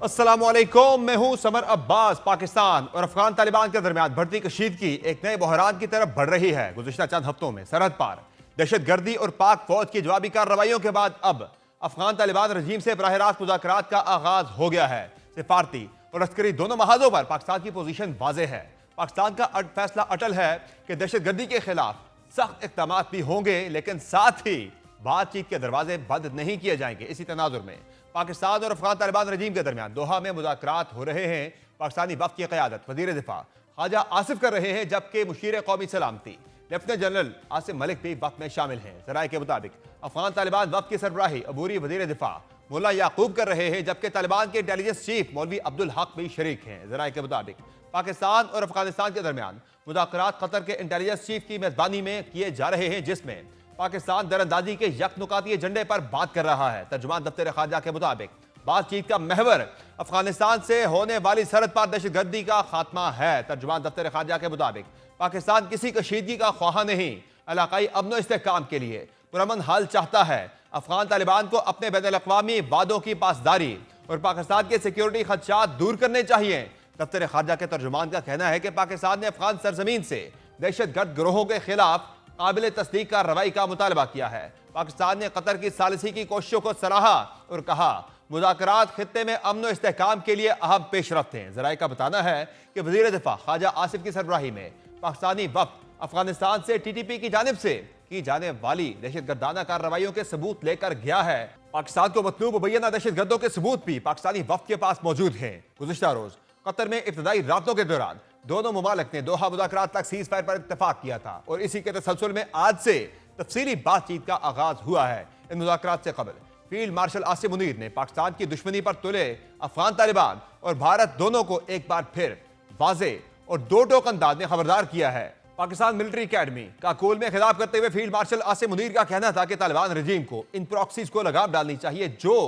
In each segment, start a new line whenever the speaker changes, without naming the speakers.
अस्सलामुअलैकुम, मैं हूं समर अब्बास। पाकिस्तान और अफगान तालिबान के दरमियान बढ़ती कशीदगी एक नए बहरान की तरफ बढ़ रही है। गुज़िश्ता चंद हफ्तों में सरहद पार दहशतगर्दी और पाक फौज की जवाबी कार्रवाइयों के बाद अब अफगान तालिबान रजीम से बराह रास्त मुज़ाकरात का आगाज हो गया है। सिफारती और अस्करी दोनों महाजों पर पाकिस्तान की पोजीशन वाज़ेह है। पाकिस्तान का फैसला अटल है कि दहशतगर्दी के खिलाफ सख्त इक़दाम भी होंगे, लेकिन साथ ही बातचीत के दरवाजे बंद नहीं किए जाएंगे। इसी तनाजुर में पाकिस्तान और अफगान तालिबान रजीम के दरमियान दोहा में मुज़ाकरात हो रहे हैं। पाकिस्तानी वफ़द की क़यादत वज़ीर दिफा ख्वाजा आसिफ कर रहे हैं, जबकि मुशीर कौमी सलामती लेफ्टिनेंट जनरल आसिम मलिक भी वफ़द में शामिल हैं। ज़राए के मुताबिक अफगान तालिबान वफ़द की सरबराही अबूरी वज़ीर दिफा मुल्ला याकूब कर रहे हैं, जबकि तालिबान के इंटेलिजेंस चीफ मौलवी अब्दुल हक भी शरीक हैं। ज़राए के मुताबिक पाकिस्तान और अफगानिस्तान के दरमियान मुज़ाकरात कतर के इंटेलिजेंस चीफ की मेज़बानी में किए जा रहे हैं, जिसमें पाकिस्तान दरअंदाजी के यकनुकाती एजेंडे पर बात कर रहा है। तर्जुमान दफ्तर खारजा के मुताबिक बातचीत का महवर अफगानिस्तान से होने वाली सरहद पार दहशतगर्दी का खात्मा है। तर्जुमान दफ्तर खारजा के मुताबिक पाकिस्तान किसी कशीदगी का ख्वाह नहीं, इलाकाई अमन इस्तेहकाम के लिए पुरअमन हाल चाहता है। अफगान तालिबान को अपने बैनुल-अक़वामी वादों की पासदारी और पाकिस्तान के सिक्योरिटी खदशात दूर करने चाहिए। दफ्तर खारजा के तर्जुमान का कहना है कि पाकिस्तान ने अफगान सरजमीन से दहशतगर्द गिरोहों के खिलाफ काबिल तस्दीक कार्रवाई का मुतालबा किया है। पाकिस्तान ने कतर की सालिसी की कोशिशों को सराहा और कहा मुज़ाकरात खित्ते में अमन और इस्तेहकाम के लिए अहम पेशरफ्त हैं। ज़राए का बताना है कि वज़ीर दिफा ख्वाजा आसिफ की सरबराही में पाकिस्तानी वफ़द अफगानिस्तान से TTP की जानिब से की जाने वाली दहशतगर्दाना कार्रवाइयों के सबूत लेकर गया है। पाकिस्तान को मतलूब मुबैना दहशतगर्दों के सबूत भी पाकिस्तानी वफ़द के पास मौजूद हैं। गुज़िश्ता रोज कतर में इब्तदाई राब्तों के दौरान दोनों ममालिक ने दोहा मुज़ाकरात तक सीज़ फायर पर इत्तफाक किया था और इसी के तसलसल में आज से तफसीली बातचीत का आगाज हुआ है। इन मुज़ाकरात से कबल फील्ड मार्शल आसिम मुनीर ने पाकिस्तान की दुश्मनी पर तुले अफगान तालिबान और भारत दोनों को एक बार फिर वाज़े और दो टोक अंदाज में खबरदार किया है। पाकिस्तान मिलिट्री अकेडमी काकोल में खिताब करते हुए फील्ड मार्शल आसिम मुनीर का कहना था कि तालिबान रजीम को इन प्रॉक्सीज को लगाम डालनी चाहिए जो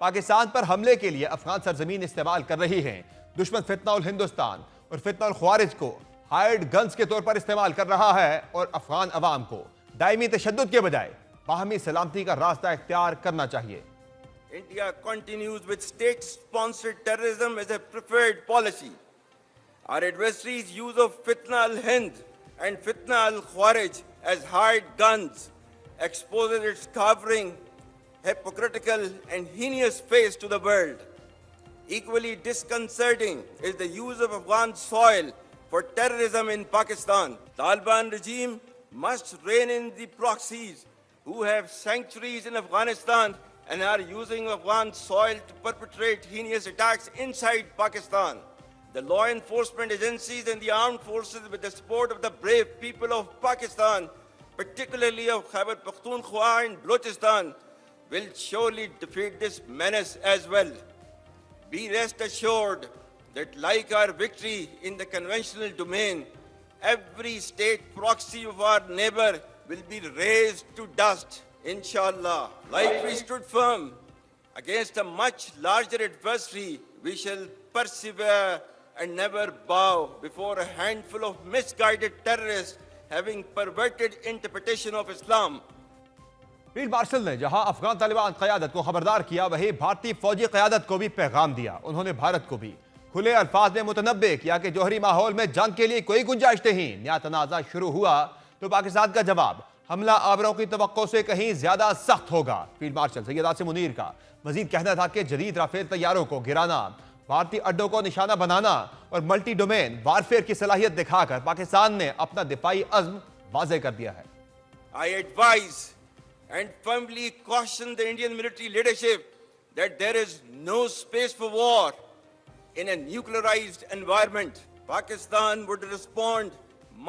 पाकिस्तान पर हमले के लिए अफगान सरजमीन इस्तेमाल कर रही हैं। दुश्मन फितना उल हिंदुस्तान और फितना उल ख्वारिज को हाइड गन्स के तौर पर इस्तेमाल कर रहा है और अफगान अवाम को दायमी तशद्दुद के बजाय बाहमी सलामती का रास्ता इख्तियार करना चाहिए।
India continues with state-sponsored terrorism as a preferred policy. Our adversaries' use of Fitna al-Hind and Fitna al-Khawarij as hired guns exposes its cowering, hypocritical and heinous face to the world. Equally disconcerting is the use of Afghan soil for terrorism in Pakistan. Taliban regime must rein in the proxies who have sanctuaries in Afghanistan and are using Afghan soil to perpetrate heinous attacks inside Pakistan. The law enforcement agencies and the armed forces, with the support of the brave people of Pakistan, particularly of Khyber Pakhtunkhwa and Balochistan, will surely defeat this menace as well. Be rest assured that like our victory in the conventional domain, every state proxy of our neighbor will be razed to dust, inshallah. Like we stood firm against a much larger adversary, we shall persevere and never bow before a handful of misguided terrorists having perverted interpretation of Islam.
Field marshal ने जहां अफगान तालिबान क़यादत को खबरदार किया, वहीं भारतीय फौजी क़यादत को भी पैगाम दिया। उन्होंने भारत को भी खुले अल्फाज में मुतनब्बे किया कि जौहरी माहौल में जंग के लिए कोई गुंजाइश नहीं। नया तनाज़ा शुरू हुआ तो पाकिस्तान का जवाब हमला आवरों की तवक्को से कहीं ज्यादा सख्त होगा। फील्ड मार्शल सैयद आसिम मुनीर का मजीद कहना था कि जदीद राफेल तैयारों को गिराना, भारतीय अड्डों को निशाना बनाना और मल्टी डोमेन वारफेयर की सलाहियत दिखाकर पाकिस्तान ने अपना दिफाई अज़्म वाज़ेह कर दिया है।
I advise and firmly caution the Indian military leadership that there is no space for war in a nuclearized environment. Pakistan would respond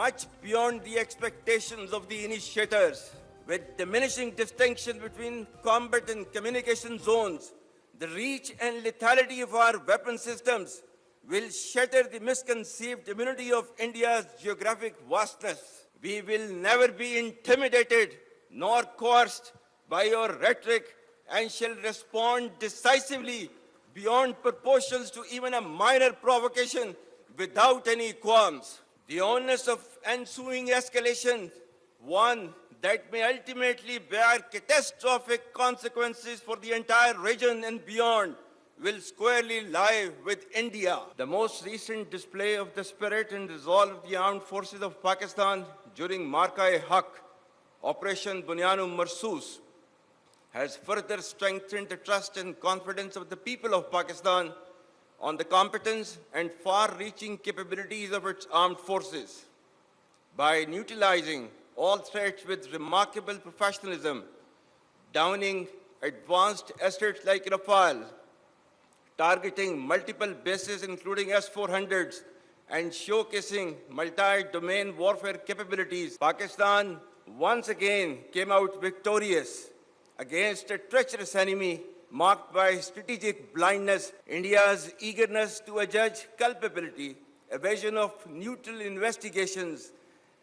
much beyond the expectations of the initiators. With diminishing distinction between combat and communication zones, the reach and lethality of our weapon systems will shatter the misconceived immunity of India's geographic vastness. We will never be intimidated nor coerced by your rhetoric and shall respond decisively beyond proportions to even a minor provocation without any qualms. The onus of ensuing escalation, one that may ultimately bear catastrophic consequences for the entire region and beyond, will squarely lie with India. The most recent display of the spirit and resolve of the armed forces of Pakistan during Marka-e-Haq, Operation Bunyanu Marsoos, has further strengthened the trust and confidence of the people of Pakistan on the competence and far-reaching capabilities of its armed forces. By neutralizing all threats with remarkable professionalism, downing advanced assets like Rafale, targeting multiple bases including S-400s, and showcasing multi-domain warfare capabilities, Pakistan once again came out victorious against a treacherous enemy marked by strategic blindness. India's eagerness to adjudge culpability, evasion of neutral investigations,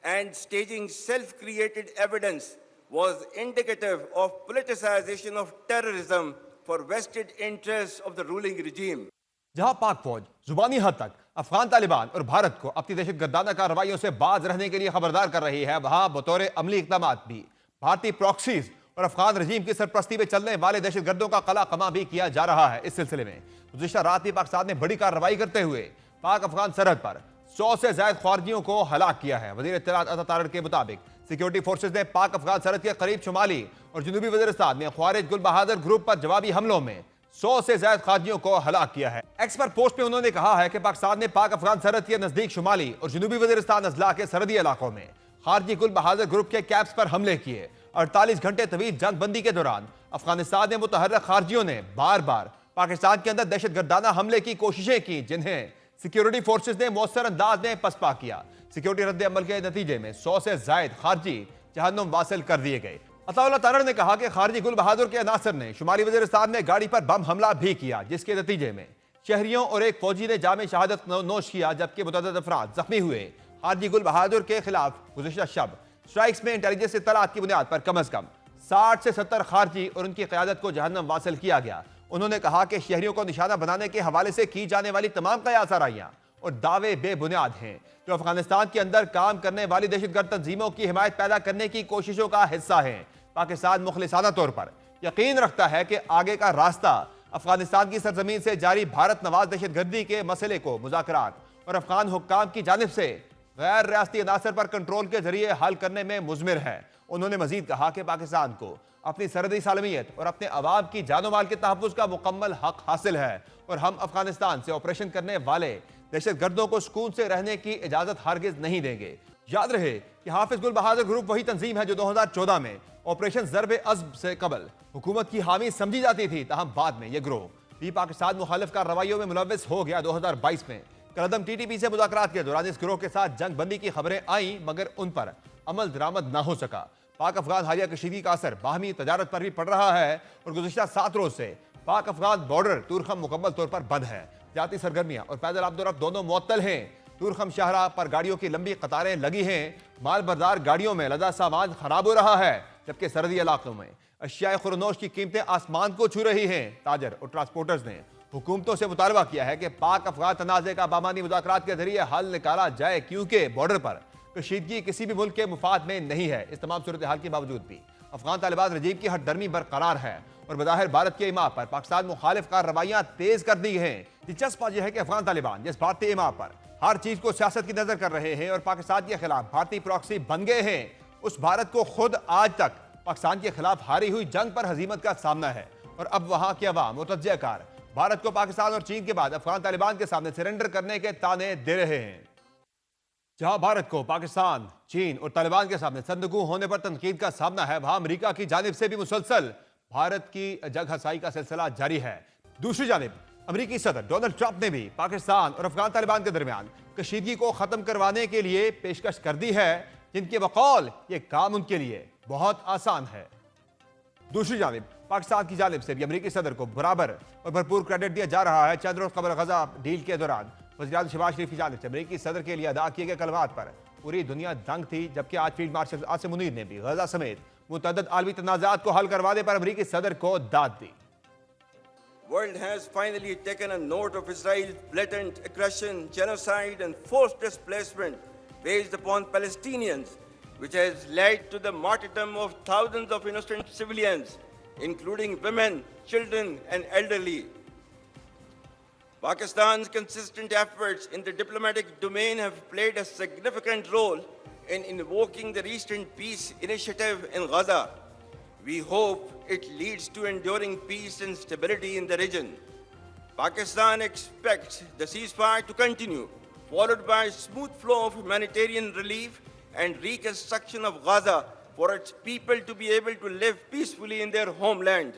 and staging self-created evidence was indicative of politicization of terrorism for vested interests of the ruling regime.
जहां पाक फौज जुबानी हद तक अफगान तालिबान और भारत को अपनी दहशतगर्दाना कार्रवाइयों से बाज रहने के लिए खबरदार कर रही है, वहां बतौर अमली इकदाम भी भारतीय प्रॉक्सीज और अफगान रजीम की सरपरस्ती में चलने वाले दहशतगर्दों का कला कमा भी किया जा रहा है। इस सिलसिले में गुज़िश्ता रात भी पाकिस्तान ने बड़ी कार्रवाई करते हुए पाक अफगान सरहद पर 100 से ज्यादा ख्वारिजियों को हलाक किया है। वज़ीर इत्तलात अता तारड़ के मुताबिक सिक्योरिटी फोर्सेज ने पाक अफगान सरहद के करीब शुमाली और जनूबी वज़ीरिस्तान में ख्वारिज गुल बहादुर ग्रुप पर जवाबी हमलों में 100 से ज्यादा ख्वारिजियों को हलाक किया है। एक्स पर पोस्ट में उन्होंने कहा है कि पाकिस्तान ने पाक अफगान सरहद के नजदीक शुमाली और जनूबी वज़ीरिस्तान अजला के सरहदी इलाकों में खारजी गुल बहादुर ग्रुप के कैंप्स पर हमले किए। 48 घंटे तवील जंगबंदी के दौरान अफगानिस्तान में मुतहर्रिक खारजियों ने बार बार पाकिस्तान के अंदर दहशतगर्दाना हमले की कोशिशें की, जिन्हें सिक्योरिटी फोर्सेज ने मौसर अंदाज में पसपा किया। सिक्योरिटी रद्द अमल के नतीजे में 100 से ज्यादा खारजी जहन्नुम वासिल कर दिए गए। अताउल्लाह तारड़ ने कहा कि खारजी गुल बहादुर के अनासर ने शुमाली वज़ीरिस्तान में गाड़ी पर बम हमला भी किया, जिसके नतीजे में शहरियों और एक फौजी ने जामे शहादत नोश किया, जबकि मुतअद्दिद अफराद जख्मी हुए। खारजी गुल बहादुर के खिलाफ गुज़िश्ता शब स्ट्राइक्स में इंटेलिजेंस इत्तलात की बुनियाद पर कम अज कम 60 से 70 खारजी और उनकी क़यादत को जहन्नम वासिल किया गया। उन्होंने कहा कि शहरियों को निशाना बनाने के हवाले से की जाने वाली तमाम कयास आराइयां और दावे बेबुनियाद हैं, जो अफगानिस्तान के अंदर काम करने वाली दहशतगर्द तंजीमों की हिमायत पैदा करने की कोशिशों का हिस्सा है। पाकिस्तान मुखलिसाना तौर पर यकीन रखता है कि आगे का रास्ता अफगानिस्तान की सरजमीन से जारी भारत नवाज दहशतगर्दी के मसले को मुज़ाकरात और अफगान हुक्काम की जानिब से गैर रियासती अनासर पर कंट्रोल के जरिए हल करने में मुज़मिर है। उन्होंने मजीद कहा कि पाकिस्तान को अपनी सरहदी सालमियत और अपने अवाम की जानो माल के तहफ़्फ़ुज़ का मुकम्मल हक हासिल है और हम अफगानिस्तान से ऑपरेशन करने वाले दहशतगर्दों को सुकून से रहने की इजाज़त हरगिज़ नहीं देंगे। याद रहे कि हाफिज गुल बहादुर ग्रुप वही तंजीम है जो 2014 में ऑपरेशन ज़र्ब अज़्ब से कबल हुकूमत की हामी समझी जाती थी, तहम बाद में यह ग्रोह भी पाकिस्तान मुखालिफ कार्रवाइयों में मुलव्वस हो गया। 2022 में कलदम TTP से मुज़ाकरात के दौरान इस गिरोह के साथ जंग बंदी की खबरें आईं, मगर उन पर अमल दरामद ना हो सका। पाक अफगान हालिया कशीदगी का असर बाहमी तजारत पर भी पड़ रहा है और गुज़िश्ता 7 रोज से पाक अफगान बॉर्डर तुरखम मुकम्मल तौर पर बंद है। जाती सरगर्मियां और पैदल आमदोरफ्त दोनों मुअत्तल हैं। तुरखम शाहराह पर गाड़ियों की लंबी कतारें लगी हैं। माल बरदार गाड़ियों में लदा सामान खराब हो रहा है, जबकि सरहदी इलाकों में अशियाए खुरनोश की कीमतें आसमान को छू रही हैं। ताजर और ट्रांसपोर्टर्स ने हुकूमतों से मुतालबा किया है कि पाक अफगान तनाज़े का बामानी मुज़ाकरात के जरिए हल निकाला जाए, क्योंकि बॉर्डर पर कशीदगी किसी भी मुल्क के मुफाद में नहीं है। इस तमाम सूरत हाल के बावजूद भी अफगान तालिबान रजीम की हटदर्मी बरकरार है और बज़ाहिर भारत के इमाम पर पाकिस्तान मुखालिफ कार्रवाइयां तेज कर दी हैं। दिलचस्प बात यह है कि अफगान तालिबान जिस भारतीय इमाम पर हर चीज को सियासत की नजर कर रहे हैं और पाकिस्तान के खिलाफ भारतीय प्रॉक्सी बन गए हैं, उस भारत को खुद आज तक पाकिस्तान के खिलाफ हारी हुई जंग पर हजीमत का सामना है और अब वहां के अवाम मुतज्जियाकार भारत को पाकिस्तान और चीन के बाद अफगान तालिबान के सामने सरेंडर करने के ताने दे रहे हैं। जहां भारत को पाकिस्तान, चीन और तालिबान के सामने संदकू होने पर तनकीद का सामना है, वहां अमेरिका की जानिब से भी मुसलसल भारत की जग हसाई का सिलसिला जारी है। दूसरी जानिब अमेरिकी सदर डोनाल्ड ट्रंप ने भी पाकिस्तान और अफगान तालिबान के दरमियान कशीदगी को खत्म करवाने के लिए पेशकश कर दी है, जिनके बकौल ये काम उनके लिए बहुत आसान है। दूसरी जानिब पाकिस्तान की जानिब से भी अमेरिकी सदर को बराबर और भरपूर क्रेडिट दिया जा रहा है। चंद रोज कबल गजा डील के दौरान वज़ीर-ए-आज़म शहबाज शरीफ की जानिब से अमेरिकी सदर के लिए अदा किए गए कलमात पर पूरी दुनिया दंग थी, जबकि आज फील्ड मार्शल आसिम मुनीर ने भी गजा समेत मुतअद्दिद आलमी तनाज़ात को हल करवाने पर अमेरिकी सदर को दाद दी।
World has finally taken a note of Israel's blatant aggression, genocide and forced displacement based upon Palestinians, which has led to the martyrdom of thousands of innocent civilians, including women, children and elderly. Pakistan's consistent efforts in the diplomatic domain have played a significant role in invoking the recent peace initiative in Gaza. We hope it leads to enduring peace and stability in the region. Pakistan expects the ceasefire to continue, followed by a smooth flow of humanitarian relief and reconstruction of Gaza for its people to be able to live peacefully in their homeland.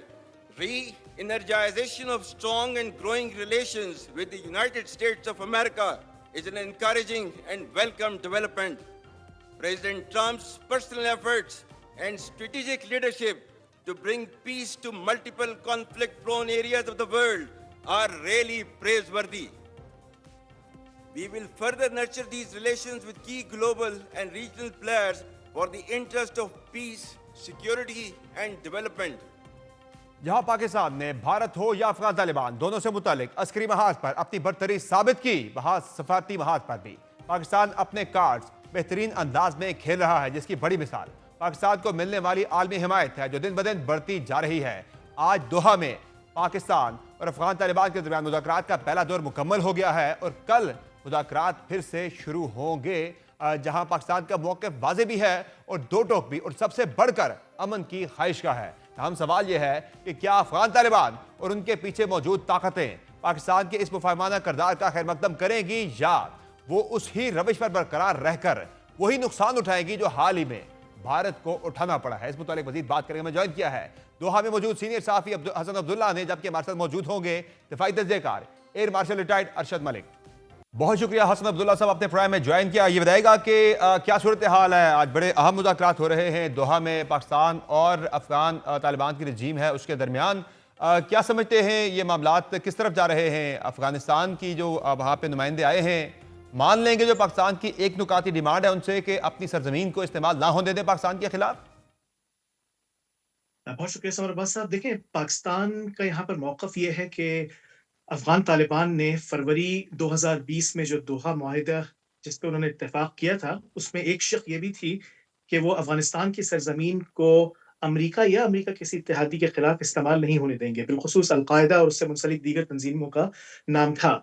Re-energization of strong and growing relations with the United States of America is an encouraging and welcome development. President Trump's personal efforts and strategic leadership to bring peace to multiple conflict-prone areas of the world are really praiseworthy. We will further nurture these relations with key global and regional players for the interest of peace, security and development.
जहां पाकिस्तान ने भारत हो या अफगान तालिबान दोनों से मुतालिक अस्करी महाज पर अपनी बरतरी साबित की, वहां सफारती महाज पर भी पाकिस्तान अपने कार्ड्स बेहतरीन अंदाज में खेल रहा है, जिसकी बड़ी मिसाल पाकिस्तान को मिलने वाली आलमी हिमायत है जो दिन ब दिन बढ़ती जा रही है। आज दोहा में पाकिस्तान और अफगान तालिबान के दरमियान मुज़ाकरात का पहला दौर मुकम्मल हो गया है और कल मुज़ाकरात फिर से शुरू होंगे, जहां पाकिस्तान का मौक़िफ़ वाज़ेह भी है और दो टोक भी, और सबसे बढ़कर अमन की ख्वाहिश का है। अहम सवाल यह है कि क्या अफगान तालिबान और उनके पीछे मौजूद ताकतें पाकिस्तान के इस मुफाहमाना किरदार का खैर मकदम करेंगी या वो उस ही रविश पर बरकरार रहकर वही नुकसान उठाएगी जो हाल ही में भारत को उठाना पड़ा है। इस मुतालिक मजीद बात करेंगे। मैं ज्वाइन किया है दोहा में मौजूद सीनियर सहाफ़ी हसन अब्दुल्ला ने, जबकि हमारे साथ मौजूद होंगे दिफाई दर्जेकार air marshal retired Arshad Malik. बहुत शुक्रिया हसन अब्दुल्ला साहब, आपने प्रोग्राम में ज्वाइन किया। ये बताएगा कि क्या सूरत हाल है? आज बड़े अहम मुज़ाकरात हो रहे हैं दोहा में, पाकिस्तान और अफगान तालिबान की रजीम है उसके दरमियान। क्या समझते हैं ये मामलात किस तरफ जा रहे हैं? अफगानिस्तान की जो वहाँ पे नुमाइंदे आए हैं मान लेंगे जो पाकिस्तान की एक नुकाती डिमांड है उनसे कि अपनी सरजमीन को इस्तेमाल ना होने दें पाकिस्तान के खिलाफ?
बहुत शुक्रिया समर अब्बास साहब। देखिए, पाकिस्तान का यहाँ पर मौक़िफ़ ये है कि अफ़गान तालिबान ने फरवरी 2020 में जो दोहा मुआहिदा जिस पे उन्होंने इत्तेफ़ाक किया था, उसमें एक शर्त ये भी थी कि वो अफ़गानिस्तान की सरज़मीन को अमरीका या अमरीका किसी इत्तेहादी के खिलाफ इस्तेमाल नहीं होने देंगे। बिलख़ुसूस अल-कायदा और उससे मुंसलिक दीगर तंज़ीमों का नाम था।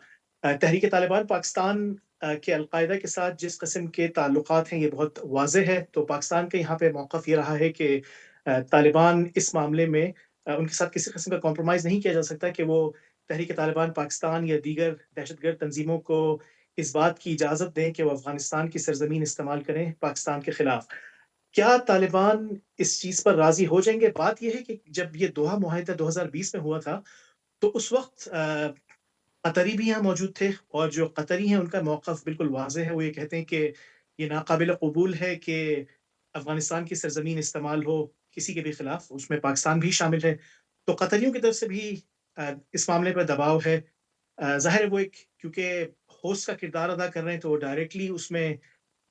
तहरीक तालिबान पाकिस्तान के अल-कायदा के साथ जिस किस्म के ताल्लुकात हैं, ये बहुत वाज़ेह है। तो पाकिस्तान का यहाँ पे मौक़िफ़ ये रहा है कि तालिबान इस मामले में उनके साथ किसी किस्म का कॉम्प्रोमाइज़ नहीं किया जा सकता कि वो तहरीक तालिबान पाकिस्तान या दीगर दहशतगर्द तंज़ीमों को इस बात की इजाज़त दें कि वो अफ़गानिस्तान की सरज़मीन इस्तेमाल करें पाकिस्तान के खिलाफ। क्या तालिबान इस चीज़ पर राज़ी हो जाएँगे? बात ये है कि जब ये दोहा मुआहिदा 2020 में हुआ था, तो उस वक़्त कतरी भी यहाँ मौजूद थे और जो कतरी हैं उनका मौक़िफ़ बिल्कुल वाज़ेह है। वो ये कहते हैं कि ये नाक़ाबिल क़बूल है कि अफ़गानिस्तान की सरज़मीन इस्तेमाल हो किसी के भी खिलाफ, उसमें पाकिस्तान भी शामिल है। तो कतरियों की तरफ से भी इस मामले पर दबाव है। ज़ाहिर है वो एक क्योंकि होस्ट का किरदार अदा कर रहे हैं तो वो डायरेक्टली उसमें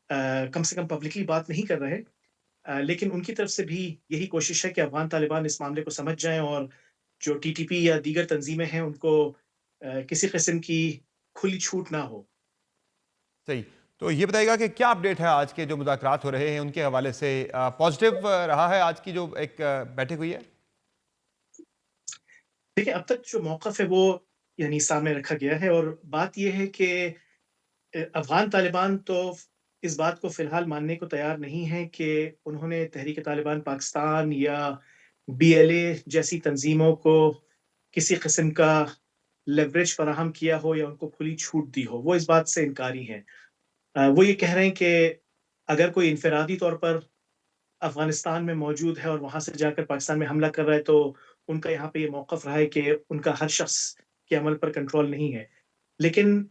कम से कम पब्लिकली बात नहीं कर रहे। लेकिन उनकी तरफ से भी यही कोशिश है कि अफ़गान तालिबान इस मामले को समझ जाएँ और जो टीटीपी या दीगर तंज़ीमें हैं उनको किसी किस्म की खुली छूट ना हो।
सही। तो ये बताइएगा कि क्या अपडेट है आज के जो मुज़ाकरात हो रहे हैं उनके हवाले से? पॉजिटिव रहा है आज की जो एक बैठक हुई है?
देखिए, अब तक जो मौक़िफ़ है वो यानी सामने रखा गया है और बात ये है कि अफ़गान तालिबान तो इस बात को फ़िलहाल मानने को तैयार नहीं है कि उन्होंने तहरीक तालिबान पाकिस्तान या बीएलए जैसी तंज़ीमों को किसी किस्म का लेवरेज फ़राहम किया हो या उनको खुली छूट दी हो। वो इस बात से इनकारी हैं। वो ये कह रहे हैं कि अगर कोई इन्फ़िरादी तौर पर अफ़गानिस्तान में मौजूद है और वहाँ से जाकर पाकिस्तान में हमला कर रहा है, तो उनका यहाँ पे ये मौक़िफ़ रहा है कि उनका हर शख़्स के अमल पर कंट्रोल नहीं है। लेकिन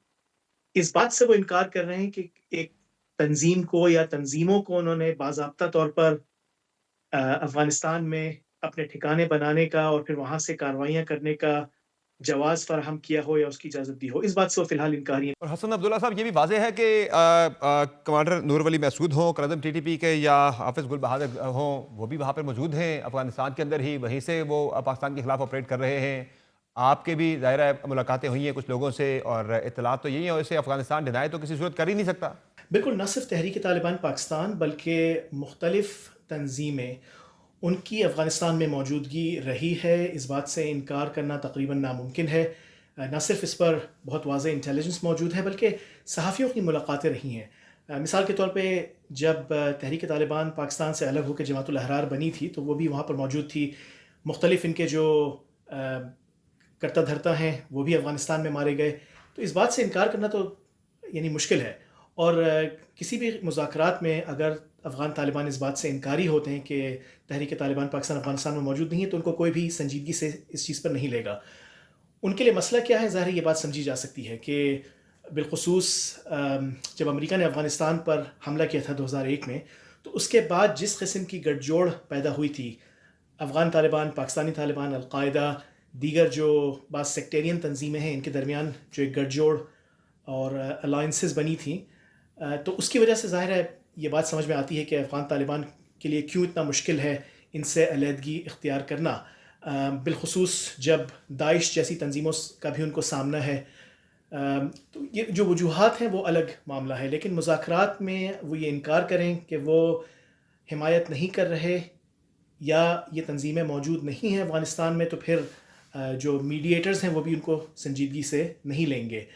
इस बात से वो इनकार कर रहे हैं कि एक तंज़ीम को या तंज़ीमों को उन्होंने बाज़ाब्ता तौर पर अफ़गानिस्तान में अपने ठिकाने बनाने का और फिर वहाँ से कार्रवाइयाँ करने का जवाज़ फ़राहम किया हो या उसकी इजाज़त दी हो। इस बात से वो फ़िलहाल इनकारी हैं।
और हसन अब्दुल्ला साहब, ये भी वाज़ेह है कि कमांडर नूर वली महसूद हों, कायदम टीटीपी के, या हाफिज़ गुल बहादुर हों, वो भी वहाँ पर मौजूद हैं अफ़गानिस्तान के अंदर ही, वहीं से वो पाकिस्तान के खिलाफ ऑपरेट कर रहे हैं। आपके भी ज़ाहिर है मुलाकातें हुई हैं कुछ लोगों से और इत्तलात तो यही है, और इसे अफ़गानिस्तान डिनाई तो किसी सूरत कर ही नहीं सकता।
बिल्कुल, न सिर्फ तहरीक तालिबान पाकिस्तान बल्कि मुख्तलिफ़ तंज़ीमें उनकी अफ़गानिस्तान में मौजूदगी रही है, इस बात से इनकार करना तकरीबन नामुमकिन है। न सिर्फ इस पर बहुत वाज़ेह इंटेलिजेंस मौजूद है बल्कि सहाफ़ियों की मुलाकातें रही हैं। मिसाल के तौर पे जब तहरीक तालिबान पाकिस्तान से अलग होकर जमातुल अहरार बनी थी तो वो भी वहाँ पर मौजूद थी। मुख्तलिफ इनके जो कर्ता धर्ता हैं वो भी अफ़गानिस्तान में मारे गए। तो इस बात से इनकार करना तो यानी मुश्किल है। और किसी भी मुज़ाकरात में अगर अफ़गान तालिबान इस बात से इनकारी होते हैं कि तहरीक तालिबान पाकिस्तान अफ़गानिस्तान में मौजूद नहीं है तो उनको कोई भी संजीदगी से इस चीज़ पर नहीं लेगा। उनके लिए मसला क्या है, ज़ाहिर है ये बात समझी जा सकती है कि बिलख़ुसूस जब अमेरिका ने अफ़गानिस्तान पर हमला किया था 2001 में, तो उसके बाद जिस किस्म की गठजोड़ पैदा हुई थी, अफ़गान तालिबान, पाकिस्तानी तालिबान, अल-कायदा, दीगर जो बाज़ सेक्टेरियन तंज़ीमें हैं, इनके दरमियान जो एक गठजोड़ और अलायंसेस बनी थी, तो उसकी वजह से ज़ाहिर है ये बात समझ में आती है कि अफ़गान तालिबान के लिए क्यों इतना मुश्किल है इनसे अलहदगी इख्तियार करना। बिलख़ुसूस जब दाइश जैसी तंज़ीमों का भी उनको सामना है। तो ये जो वजूहात हैं वो अलग मामला है, लेकिन मुज़ाकरात में वो ये इनकार करें कि वो हिमायत नहीं कर रहे या ये तंज़ीमें मौजूद नहीं हैं अफ़गानिस्तान में, तो फिर जो मीडिएटर्स हैं वो भी उनको संजीदगी से नहीं लेंगे।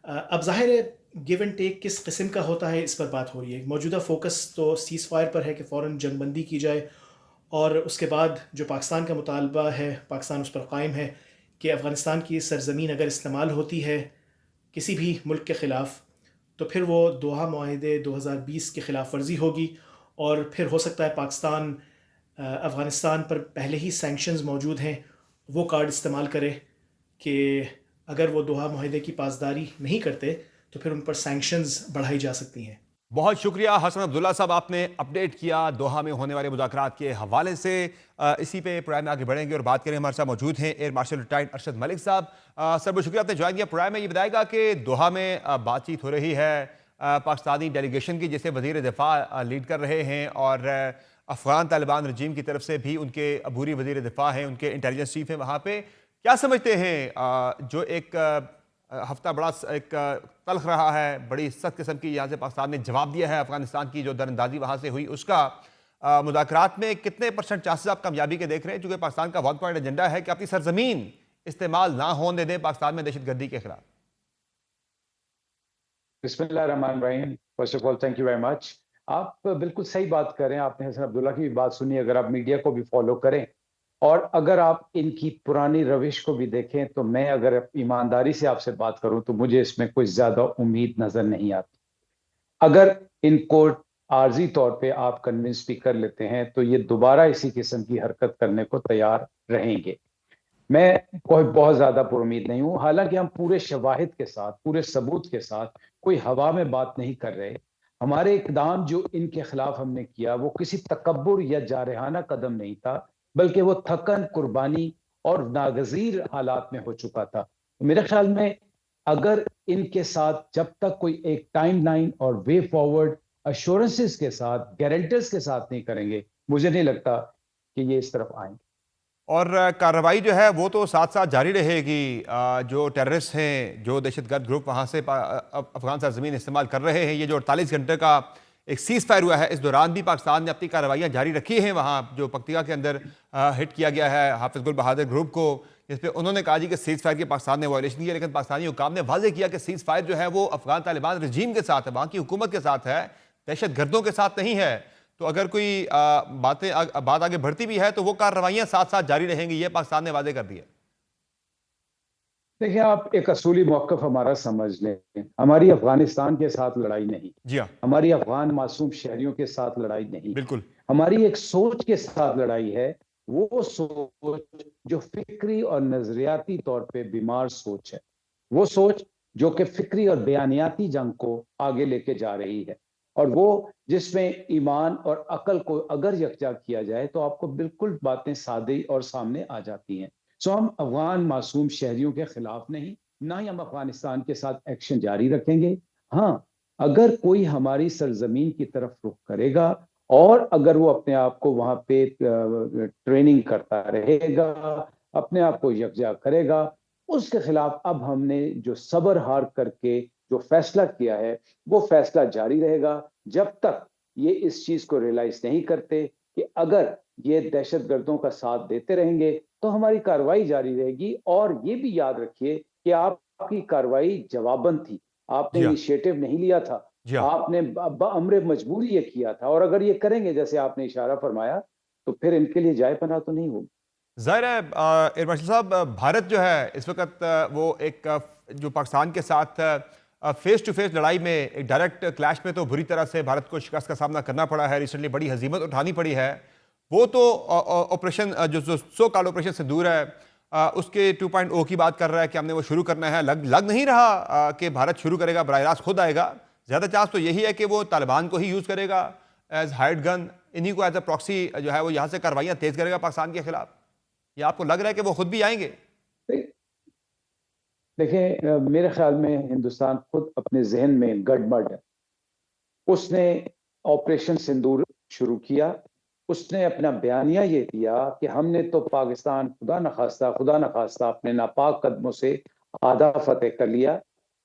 अब ज़ाहिर है गिव एंड टेक किस किस्म का होता है इस पर बात हो रही है। मौजूदा फ़ोकस तो सीज़ फायर पर है कि फ़ौरन जंगबंदी की जाए और उसके बाद जो पाकिस्तान का मुतालबा है, पाकिस्तान उस पर कायम है कि अफ़गानिस्तान की सरज़मीन अगर इस्तेमाल होती है किसी भी मुल्क के ख़िलाफ़ तो फिर वो दोहा मुआहिदे 2020 की ख़िलाफ़ वर्जी होगी और फिर हो सकता है पाकिस्तान अफ़गानिस्तान पर पहले ही सैंक्शंस मौजूद हैं, वो कार्ड इस्तेमाल करे कि अगर वो दोहा मुआहिदे की पासदारी नहीं करते तो फिर उन पर सैंक्शंस बढ़ाई जा सकती हैं।
बहुत शुक्रिया हसन अब्दुल्ला साहब, आपने अपडेट किया दोहा में होने वाले मुज़ाकरात के हवाले से। इसी पे प्रोग्राम में आगे बढ़ेंगे और बात करें। हमारे साथ मौजूद हैं air marshal retired Arshad Malik साहब। सर बहुत शुक्रिया आपने ज्वाइन किया प्रोग्राम में। ये बताएगा कि दोहा में बातचीत हो रही है पाकिस्तानी डेलीगेशन की, जिसे वज़ीर दिफा लीड कर रहे हैं, और अफ़गान तालिबान रजीम की तरफ से भी उनके अबूरी वज़ीर दिफा हैं, उनके इंटेलिजेंस चीफ हैं वहाँ पर। क्या समझते हैं जो एक हफ्ता बड़ा एक तल्ख रहा है, बड़ी सख्त किस्म की यहाँ से पाकिस्तान ने जवाब दिया है अफगानिस्तान की जो दरअंदाजी वहाँ से हुई उसका, मुज़ाकरात में कितने % चांसेस आप कामयाबी के देख रहे हैं, चूँकि पाकिस्तान का 1 पॉइंट एजेंडा है कि अपनी सरजमीन इस्तेमाल ना होने दें पाकिस्तान में दहशतगर्दी के खिलाफ?
बिस्मिल्लाहिर्रहमानिर्रहीम। First of all thank you very much. आप बिल्कुल सही बात कर रहे हैं। आपने हसन अब्दुल्ला की भी बात सुनी। अगर आप मीडिया को भी फॉलो करें और अगर आप इनकी पुरानी रविश को भी देखें तो मैं अगर ईमानदारी से आपसे बात करूं तो मुझे इसमें कोई ज्यादा उम्मीद नजर नहीं आती। अगर इनको आर्जी तौर पे आप कन्विंस भी कर लेते हैं तो ये दोबारा इसी किस्म की हरकत करने को तैयार रहेंगे। मैं कोई बहुत ज्यादा पुरुमीद नहीं हूं। हालांकि हम पूरे शवाहिद के साथ, पूरे सबूत के साथ कोई हवा में बात नहीं कर रहे। हमारे इकदाम जो इनके खिलाफ हमने किया वो किसी तकब्बुर या जारहाना कदम नहीं था, बल्कि वो थकन, कुर्बानी और नागजीर हालात में हो चुका था। मेरे ख्याल में अगर इनके साथ जब तक कोई एक टाइमलाइन और वे फॉरवर्ड अश्योरेंसेस के साथ, गारंटर्स के साथ नहीं करेंगे, मुझे नहीं लगता कि ये इस तरफ आएंगे।
और कार्रवाई जो है वो तो साथ साथ जारी रहेगी। जो टेररिस्ट हैं, जो दहशतगर्द ग्रुप वहाँ से अफगान सरजमीन इस्तेमाल कर रहे हैं, ये जो 48 घंटे का एक सीज़ फायर हुआ है, इस दौरान भी पाकिस्तान ने अपनी कार्रवाइयाँ जारी रखी हैं। वहाँ जो पक्तिया के अंदर हिट किया गया है हाफिज़ गुल बहादुर ग्रुप को, जिस पर उन्होंने कहा जी कि सीज़ फायर की पाकिस्तान ने वायलेशन किया, लेकिन पाकिस्तानी हुकाम ने वाज़ेह किया कि सीज़ फायर जो है वो अफगान तालिबान रजीम के साथ है, वहाँ की हुकूमत के साथ है, दहशत गर्दों के साथ नहीं है। तो अगर कोई बात आगे बढ़ती भी है तो वो कार्रवाइयाँ साथ साथ जारी रहेंगी, ये पाकिस्तान ने वादे कर दिया।
देखिए, आप एक असूली मौक़िफ़ हमारा समझ लें। हमारी अफगानिस्तान के साथ लड़ाई नहीं,
जी हाँ,
हमारी अफगान मासूम शहरियों के साथ लड़ाई नहीं,
बिल्कुल।
हमारी एक सोच के साथ लड़ाई है। वो सोच जो फिक्री और नजरियाती तौर पे बीमार सोच है, वो सोच जो कि फिक्री और बयानियाती जंग को आगे लेके जा रही है, और वो जिसमें ईमान और अकल को अगर यकजा किया जाए तो आपको बिल्कुल बातें सादी और सामने आ जाती हैं। सो हम अफगान मासूम शहरियों के खिलाफ नहीं, ना ही हम अफगानिस्तान के साथ एक्शन जारी रखेंगे। हाँ, अगर कोई हमारी सरजमीन की तरफ रुख करेगा और अगर वो अपने आप को वहां पे ट्रेनिंग करता रहेगा, अपने आप को यकजा करेगा, उसके खिलाफ अब हमने जो सब्र हार करके जो फैसला किया है वो फैसला जारी रहेगा जब तक ये इस चीज को रियलाइज नहीं करते कि अगर ये दहशतगर्दों का साथ देते रहेंगे तो हमारी कार्रवाई जारी रहेगी। और ये भी याद रखिए कि आपकी कार्रवाई जवाबन थी, आपने
जी हाँ।
इनिशिएटिव नहीं लिया था,
जी हाँ।
आपने अमरे मजबूरी ये किया था, और अगर ये करेंगे जैसे आपने इशारा फरमाया, तो फिर इनके लिए जाए पनाह तो नहीं होगी।
ज़ाहिर है एयर मार्शल साहब, भारत जो है इस वक्त वो एक जो पाकिस्तान के साथ फेस टू फेस लड़ाई में, एक डायरेक्ट क्लैश में तो बुरी तरह से भारत को शिकस्त का सामना करना पड़ा है, रिसेंटली बड़ी हजीमत उठानी पड़ी है। वो तो ऑपरेशन जो जो सो कॉल्ड ऑपरेशन सिंदूर है, उसके 2.0 की बात कर रहा है कि हमने वो शुरू करना है। लग नहीं रहा कि भारत शुरू करेगा, बराह रास्त खुद आएगा। ज़्यादा चांस तो यही है कि वो तालिबान को ही यूज़ करेगा एज हाइड गन, इन्हीं को एज अ प्रॉक्सी जो है वो यहाँ से कार्रवाइयाँ तेज़ करेगा पाकिस्तान के खिलाफ। या आपको लग रहा है कि वो खुद भी आएंगे?
देखिए, मेरे ख्याल में हिंदुस्तान खुद अपने जहन में गड़बड़ है। उसने ऑपरेशन सिंदूर शुरू किया, उसने अपना बयानिया ये दिया कि हमने तो पाकिस्तान खुदा न खास्ता अपने नापाक कदमों से आधा फतेह कर लिया,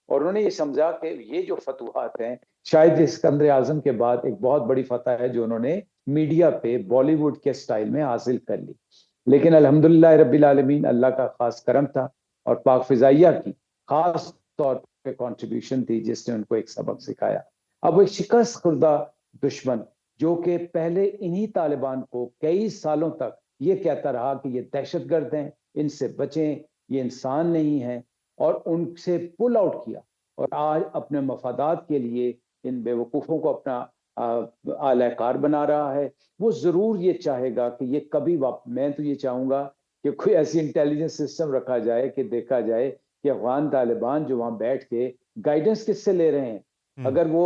और उन्होंने ये समझा कि ये जो फतूहात हैं, शायद सिकंदर आजम के बाद एक बहुत बड़ी फतह है जो उन्होंने मीडिया पे बॉलीवुड के स्टाइल में हासिल कर ली। लेकिन अल्हम्दुलिल्लाह रब्बिल आलमीन, अल्लाह का खास करम था और पाक फिजाइया की खास तौर पे कंट्रीब्यूशन थी जिसने उनको एक सबक सिखाया। अब वो एक शिकस्त खुर्दा दुश्मन, जो कि पहले इन्हीं तालिबान को कई सालों तक ये कहता रहा कि ये दहशतगर्द हैं, इनसे बचें, ये इंसान नहीं है, और उनसे पुल आउट किया, और आज अपने मफादात के लिए इन बेवकूफ़ों को अपना आलाकार बना रहा है। वो ज़रूर ये चाहेगा कि ये कभी मैं तो ये चाहूँगा कि कोई ऐसी इंटेलिजेंस सिस्टम रखा जाए कि देखा जाए कि अफ़गान तालिबान जो वहाँ बैठ के गाइडेंस किससे ले रहे हैं।
हम्म।
अगर वो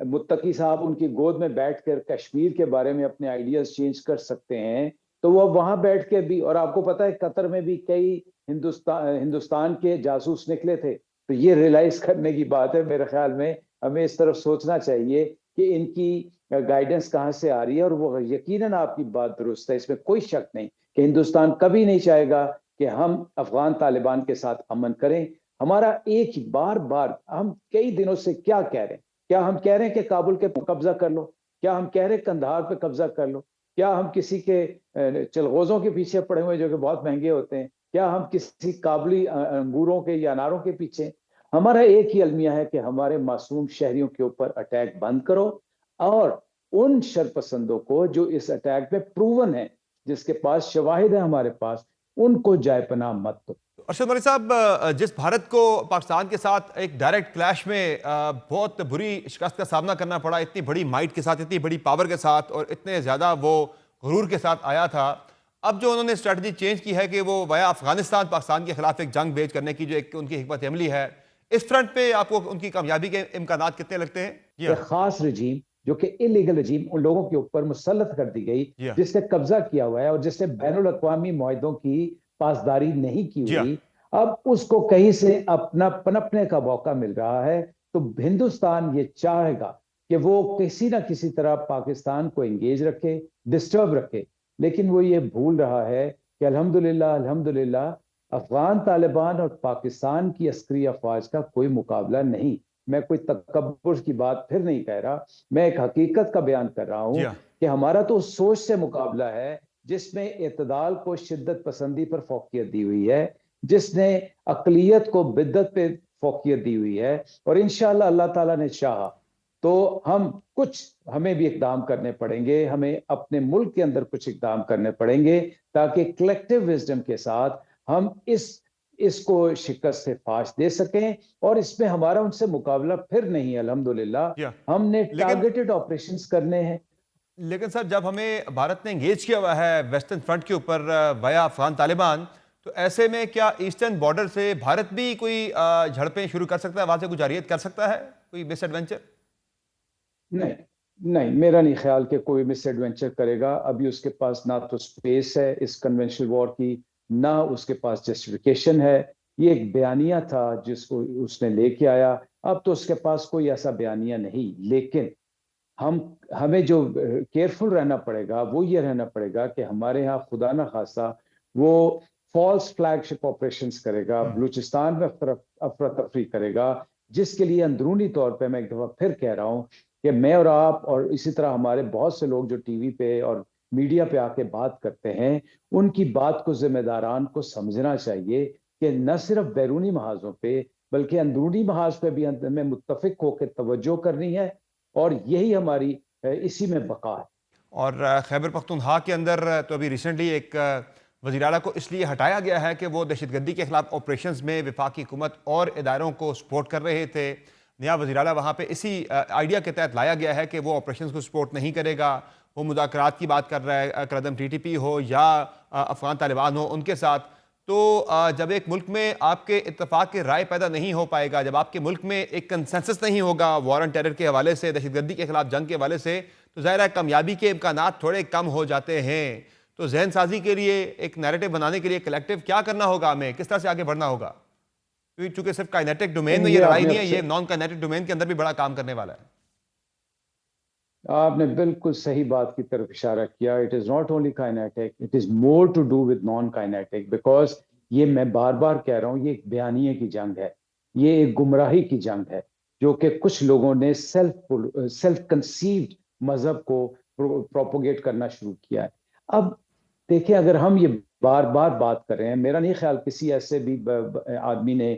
मुत्तकी साहब उनकी गोद में बैठकर कश्मीर के बारे में अपने आइडियाज़ चेंज कर सकते हैं, तो वो वहाँ बैठ के भी, और आपको पता है कतर में भी कई हिंदुस्तान के जासूस निकले थे। तो ये रियलाइज़ करने की बात है, मेरे ख़्याल में हमें इस तरफ सोचना चाहिए कि इनकी गाइडेंस कहाँ से आ रही है। और वो यकीनन आपकी बात दुरुस्त है, इसमें कोई शक नहीं कि हिंदुस्तान कभी नहीं चाहेगा कि हम अफ़गान तालिबान के साथ अमन करें। हमारा एक ही बार-बार हम कई दिनों से क्या कह रहे हैं? क्या हम कह रहे हैं कि काबुल पे कब्ज़ा कर लो? क्या हम कह रहे हैं कंधार पे कब्ज़ा कर लो? क्या हम किसी के चलगोज़ों के पीछे पड़े हुए हैं जो कि बहुत महँगे होते हैं? क्या हम किसी काबुली अंगूरों के या अनारों के पीछे? हमारा एक ही अलमिया है कि हमारे मासूम शहरियों के ऊपर अटैक बंद करो, और उन शरपसंदों को जो इस अटैक में प्रूवन है, जिसके पास शवाहिद है हमारे पास, उनको जाए पनाह मत दो।
अरशद मलिक साहब, जिस भारत को पाकिस्तान के साथ एक डायरेक्ट क्लैश में बहुत बुरी शिकस्त का सामना करना पड़ा, इतनी बड़ी माइट के साथ, इतनी बड़ी पावर के साथ और इतने ज़्यादा वो गुरूर के साथ आया था, अब जो उन्होंने स्ट्रेटजी चेंज की है कि वो वाया अफगानिस्तान पाकिस्तान के खिलाफ एक जंग बेज करने की जो एक उनकी हिकमत अमली है, इस फ्रंट पे आपको उनकी कामयाबी के इम्कान कितने लगते हैं? जी
एक
हाँ।
खास रजीम, जो कि इलीगल रजीम उन लोगों के ऊपर मुसल्लत कर दी गई,
जी हाँ।
जिसने कब्जा किया हुआ है और जिसने बैनुल अक़वामी मुआहिदों की पासदारी नहीं की
जी हाँ।
हुई, अब उसको कहीं से अपना पनपने का मौका मिल रहा है। तो हिंदुस्तान ये चाहेगा कि वो किसी ना किसी तरह पाकिस्तान को एंगेज रखे, डिस्टर्ब रखे, लेकिन वो ये भूल रहा है कि अल्हम्दुलिल्लाह अल्हम्दुलिल्लाह अफगान तालिबान और पाकिस्तान की अस्करी अफवाज का कोई मुकाबला नहीं। मैं कोई तकब्बुर की बात फिर नहीं कह रहा, मैं एक हकीकत का बयान कर रहा
जी
हूं
हाँ।
कि हमारा तो उस सोच से मुकाबला है जिसमें इतदाल को शिद्दत पसंदी पर फोकियत दी हुई है, जिसने अकलियत को बिद्दत पे फोकियत दी हुई है। और इंशाअल्लाह अल्लाह ताला ने चाहा तो हमें भी इकदाम करने पड़ेंगे, हमें अपने मुल्क के अंदर कुछ इकदाम करने पड़ेंगे, ताकि कलेक्टिव विजडम के साथ हम इसको शिकस्त से फाश दे सकें। और इसमें हमारा उनसे मुकाबला फिर नहीं है,
जी हाँ।
अल्हम्दुलिल्लाह हमने
लेकिन
टारगेटेड ऑपरेशंस करने हैं।
लेकिन सर, जब हमें भारत ने एंगेज किया हुआ है वेस्टर्न फ्रंट के ऊपर वाया अफगान तालिबान, तो ऐसे में क्या ईस्टर्न बॉर्डर से भारत भी कोई झड़पें शुरू कर सकता है, वहां से कुछ जारियत कर सकता है, कोई मिस एडवेंचर?
नहीं, नहीं, मेरा नहीं ख्याल कि कोई मिस एडवेंचर करेगा। अभी उसके पास ना तो स्पेस है इस कन्वेंशनल वॉर की, ना उसके पास जस्टिफिकेशन है। ये एक बयानिया था जिसको उसने लेके आया, अब तो उसके पास कोई ऐसा बयानिया नहीं। लेकिन हम हमें जो केयरफुल रहना पड़ेगा वो ये रहना पड़ेगा कि हमारे यहाँ खुदा ना खासा वो फॉल्स फ्लैगशिप ऑपरेशंस करेगा, बलूचिस्तान में अफरा तफरी करेगा, जिसके लिए अंदरूनी तौर पे मैं एक दफा फिर कह रहा हूँ कि मैं और आप और इसी तरह हमारे बहुत से लोग जो टीवी पे और मीडिया पे आके बात करते हैं, उनकी बात को जिम्मेदारान को समझना चाहिए कि न सिर्फ बैरूनी महाजों पे बल्कि अंदरूनी महाज पे भी हमें मुत्तफिक होकर तवज्जो करनी है, और यही हमारी इसी में बका है।
और खैबर पख्तूनख्वा के अंदर तो अभी रिसेंटली एक वज़ीर आला को इसलिए हटाया गया है कि वो दहशतगर्दी के खिलाफ ऑपरेशंस में वफाकी हुकूमत और इदारों को सपोर्ट कर रहे थे। नया वज़ीर आला वहाँ पे इसी आइडिया के तहत लाया गया है कि वो ऑपरेशंस को सपोर्ट नहीं करेगा। वो मुज़ाकरात की बात कर रहा है, करदम TTP हो या अफ़गान तालिबान हो उनके साथ। तो जब एक मुल्क में आपके इत्तफाक की राय पैदा नहीं हो पाएगा, जब आपके मुल्क में एक कंसेंसस नहीं होगा वॉर ऑन टेरर के हवाले से, दहशतगर्दी के खिलाफ जंग के हवाले से, तो ज़ाहिर है कामयाबी के इम्कानात थोड़े कम हो जाते हैं। तो जहन साजी के लिए, एक नैरेटिव बनाने के लिए कलेक्टिव क्या करना होगा, हमें किस तरह से आगे बढ़ना होगा? क्योंकि चूंकि सिर्फ काइनेटिक डोमेन में ये लड़ाई नहीं है, ये नॉन काइनेटिक डोमेन के अंदर भी बड़ा काम करने वाला है।
आपने बिल्कुल सही बात की तरफ इशारा किया। It is not only kinetic, it is more to do with non kinetic, because ये मैं बार बार कह रहा हूँ, ये एक बयानिए की जंग है, ये एक गुमराही की जंग है, जो कि कुछ लोगों ने सेल्फ कंसीव्ड मजहब को प्रोपोगेट करना शुरू किया है। अब देखिए, अगर हम ये बार बार बात कर रहे हैं, मेरा नहीं ख्याल किसी ऐसे भी आदमी ने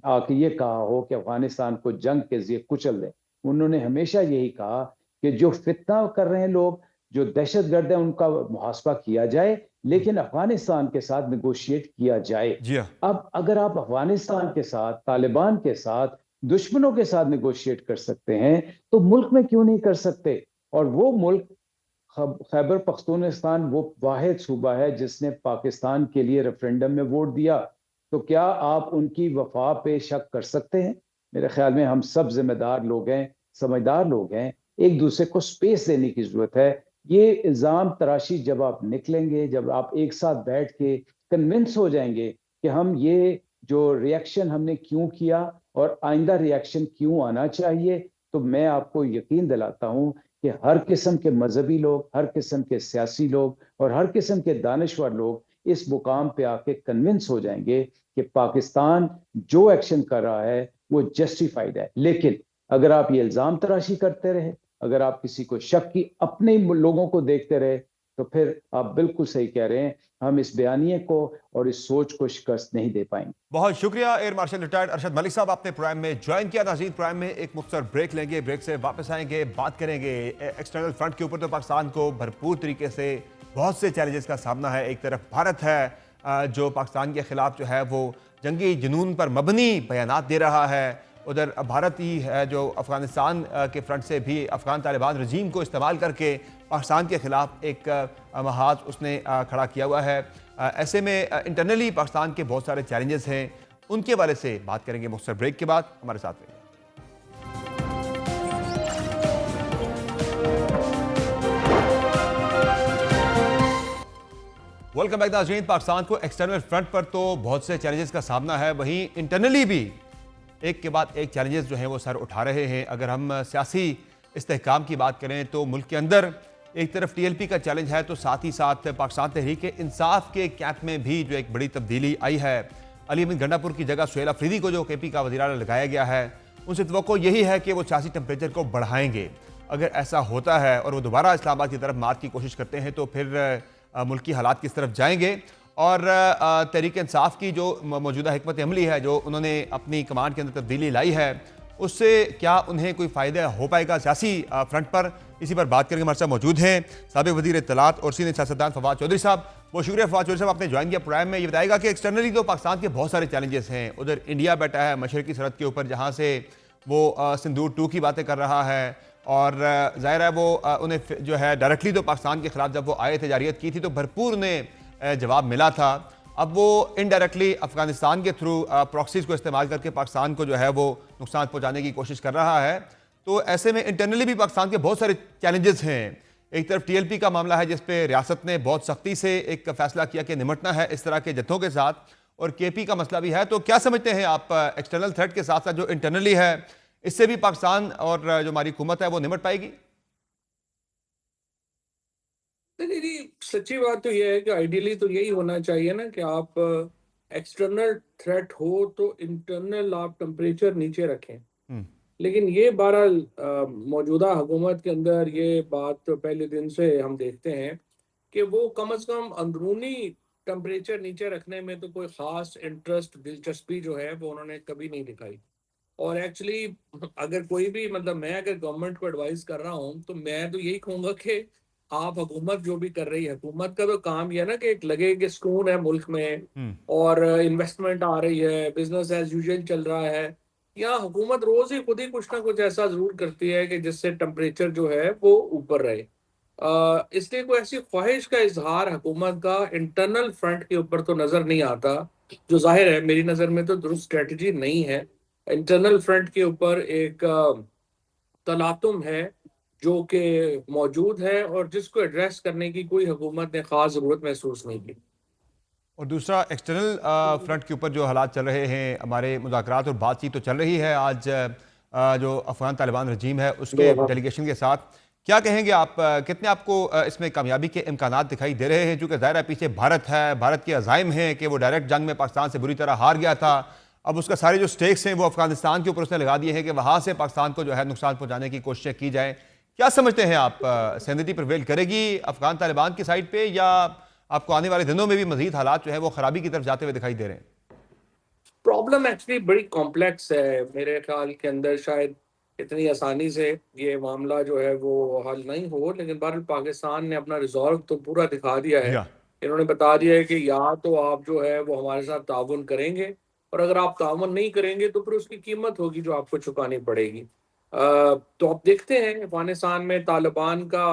आके ये कहा हो कि अफगानिस्तान को जंग के जरिए कुचल दें। उन्होंने हमेशा यही कहा कि जो फितना कर रहे हैं लोग, जो दहशतगर्द है, उनका मुहासबा किया जाए, लेकिन अफगानिस्तान के साथ नेगोशिएट किया जाए।
जी हाँ।
अब अगर आप अफगानिस्तान के साथ, तालिबान के साथ, दुश्मनों के साथ नेगोशिएट कर सकते हैं, तो मुल्क में क्यों नहीं कर सकते? और वो मुल्क खैबर पख्तूनख्वा वो वाहिद सूबा है जिसने पाकिस्तान के लिए रेफरेंडम में वोट दिया। तो क्या आप उनकी वफा पे शक कर सकते हैं? मेरे ख्याल में हम सब जिम्मेदार लोग हैं, समझदार लोग हैं, एक दूसरे को स्पेस देने की जरूरत है। ये इल्जाम तराशी जब आप निकलेंगे, जब आप एक साथ बैठ के कन्विंस हो जाएंगे कि हम ये जो रिएक्शन हमने क्यों किया और आइंदा रिएक्शन क्यों आना चाहिए, तो मैं आपको यकीन दिलाता हूं कि हर किस्म के मजहबी लोग, हर किस्म के सियासी लोग और हर किस्म के दानिश्वर लोग इस मुकाम पे आके कन्विंस हो जाएंगे कि पाकिस्तान जो एक्शन कर रहा है वो जस्टिफाइड है। लेकिन अगर आप ये इल्जाम तराशी करते रहे, अगर आप किसी को शक की अपने लोगों को देखते रहे, तो फिर आप बिल्कुल सही कह रहे हैं, हम इस बयानिए को और इस सोच को शिकस्त नहीं दे पाएंगे।
बहुत शुक्रिया air marshal retired Arshad Malik साहब, आपने प्रोग्राम में ज्वाइन किया। नाज़रीन, प्रोग्राम में एक मुख्तसर ब्रेक लेंगे, ब्रेक से वापस आएंगे, बात करेंगे एक्सटर्नल फ्रंट के ऊपर। तो पाकिस्तान को भरपूर तरीके से बहुत से चैलेंजेस का सामना है। एक तरफ भारत है जो पाकिस्तान के खिलाफ जो है वो जंगी जुनून पर मबनी बयानात दे रहा है। उधर भारत ही है जो अफगानिस्तान के फ्रंट से भी अफगान तालिबान रजीम को इस्तेमाल करके पाकिस्तान के खिलाफ एक महाज उसने खड़ा किया हुआ है। ऐसे में इंटरनली पाकिस्तान के बहुत सारे चैलेंजेस हैं, उनके बारे से बात करेंगे मुख्तसर ब्रेक के बाद। हमारे साथ रहिए। वेलकम बैक नाज़रीन। पाकिस्तान को एक्सटर्नल फ्रंट पर तो बहुत से चैलेंजेस का सामना है, वहीं इंटरनली भी एक के बाद एक चैलेंजेस जो हैं वो सर उठा रहे हैं। अगर हम सियासी इस्तेहकाम की बात करें तो मुल्क के अंदर एक तरफ TLP का चैलेंज है, तो साथ ही साथ पाकिस्तान तहरीक इंसाफ के कैंप में भी जो एक बड़ी तब्दीली आई है। अली अमीन गंडापुर की जगह सुहेल अफरीदी को जो KP का वज़ीर आला लगाया गया है, उनसे तवक्को यही है कि वो सियासी टेम्परेचर को बढ़ाएंगे। अगर ऐसा होता है और वो दोबारा इस्लामाबाद की तरफ मार्च की कोशिश करते हैं, तो फिर मुल्क की हालात किस तरफ जाएंगे। और तहरीक इंसाफ की जो मौजूदा हिकमत अमली है, जो उन्होंने अपनी कमांड के अंदर तब्दीली लाई है, उससे क्या उन्हें कोई फ़ायदा हो पाएगा सियासी फ्रंट पर? इसी पर बात करके हमारे साथ मौजूद हैं साबिक़ वज़ीर इत्तलात और सीनियर सियासतदान फवाद चौधरी साहब। बहुत शुक्रिया फवाद चौधरी साहब, आपने ज्वाइन किया प्रोग्राम में। ये बताएगा कि एक्सटर्नली तो पाकिस्तान के बहुत सारे चैलेंजेस हैं। उधर इंडिया बैठा है मशरक़ी सरहद के ऊपर, जहाँ से वो सिंदूर 2 की बातें कर रहा है, और ज़ाहिर है वो उन्हें जो है डायरेक्टली तो पाकिस्तान के खिलाफ जब वो आए थे, जारियत की थी, तो भरपूर उन्हें जवाब मिला था। अब वो इनडायरेक्टली अफगानिस्तान के थ्रू प्रॉक्सीज को इस्तेमाल करके पाकिस्तान को जो है वो नुकसान पहुंचाने की कोशिश कर रहा है। तो ऐसे में इंटरनली भी पाकिस्तान के बहुत सारे चैलेंजेस हैं। एक तरफ TLP का मामला है, जिस पे रियासत ने बहुत सख्ती से एक फैसला किया कि निमटना है इस तरह के जत्थों के साथ, और KP का मसला भी है। तो क्या समझते हैं आप, एक्सटर्नल थ्रेट के साथ साथ जो इंटरनली है, इससे भी पाकिस्तान और जो हमारी हुकूमत है वो निमट पाएगी?
नहीं, सच्ची बात तो यह है कि आइडियली तो यही होना चाहिए ना कि आप एक्सटर्नल थ्रेट हो तो इंटरनल आप टेम्परेचर नीचे रखें। लेकिन ये बहरहाल मौजूदा हुकूमत के अंदर ये बात तो पहले दिन से हम देखते हैं कि वो कम अज कम अंदरूनी टेम्परेचर नीचे रखने में तो कोई खास इंटरेस्ट, दिलचस्पी जो है वो उन्होंने कभी नहीं दिखाई। और एक्चुअली अगर कोई भी, मतलब मैं अगर गवर्नमेंट को एडवाइस कर रहा हूँ तो मैं तो यही कहूंगा कि आप, हुकूमत जो भी कर रही है, हुकूमत का तो काम ये है ना कि एक लगे कि सुकून है मुल्क में और इन्वेस्टमेंट आ रही है, बिजनेस एज यूजुअल चल रहा है। या हुकूमत रोज ही खुद ही कुछ ना कुछ ऐसा जरूर करती है कि जिससे टेम्परेचर जो है वो ऊपर रहे। इसलिए कोई ऐसी ख्वाहिश का इजहार हुकूमत का इंटरनल फ्रंट के ऊपर तो नजर नहीं आता, जो जाहिर है मेरी नजर में तो दुरुस्त स्ट्रेटजी नहीं है। इंटरनल फ्रंट के ऊपर एक तलातुम है जो कि मौजूद है और जिसको एड्रेस करने की कोई हुकूमत ने खास जरूरत महसूस नहीं की।
और दूसरा, एक्सटर्नल फ्रंट के ऊपर जो हालात चल रहे हैं, हमारे मुज़ाकरात और बातचीत तो चल रही है। आज जो अफगान तालिबान रजीम है उसके डेलीगेशन के साथ क्या कहेंगे आप? कितने आपको इसमें कामयाबी के इम्कानात दिखाई दे रहे हैं? चूँकि ज़ाहिर है पीछे भारत है, भारत के अज़ाइम हैं कि वो डायरेक्ट जंग में पाकिस्तान से बुरी तरह हार गया था। अब उसका सारे जो स्टेक्स हैं वो अफगानिस्तान के ऊपर उसने लगा दिए हैं कि वहाँ से पाकिस्तान को जो है नुकसान पहुँचाने की कोशिशें की जाए। क्या समझते हैं आप, सैनिटी प्रिवेल करेगी अफगान तालिबान की साइड पर, या आपको आने वाले दिनों में भी मजीद हालात जो है वो खराबी की तरफ जाते हुए दिखाई दे रहे हैं?
प्रॉब्लम एक्चुअली बड़ी कॉम्प्लेक्स है। मेरे ख्याल के अंदर शायद इतनी आसानी से ये मामला जो है वो हल नहीं हो, लेकिन बहरहाल पाकिस्तान ने अपना रिजॉल्व तो पूरा दिखा दिया है।
या
इन्होंने बता दिया है कि या तो आप जो है वो हमारे साथ ताउन करेंगे, और अगर आप ताउन नहीं करेंगे तो फिर उसकी कीमत होगी जो आपको चुकानी पड़ेगी। तो आप देखते हैं अफगानिस्तान में तालिबान का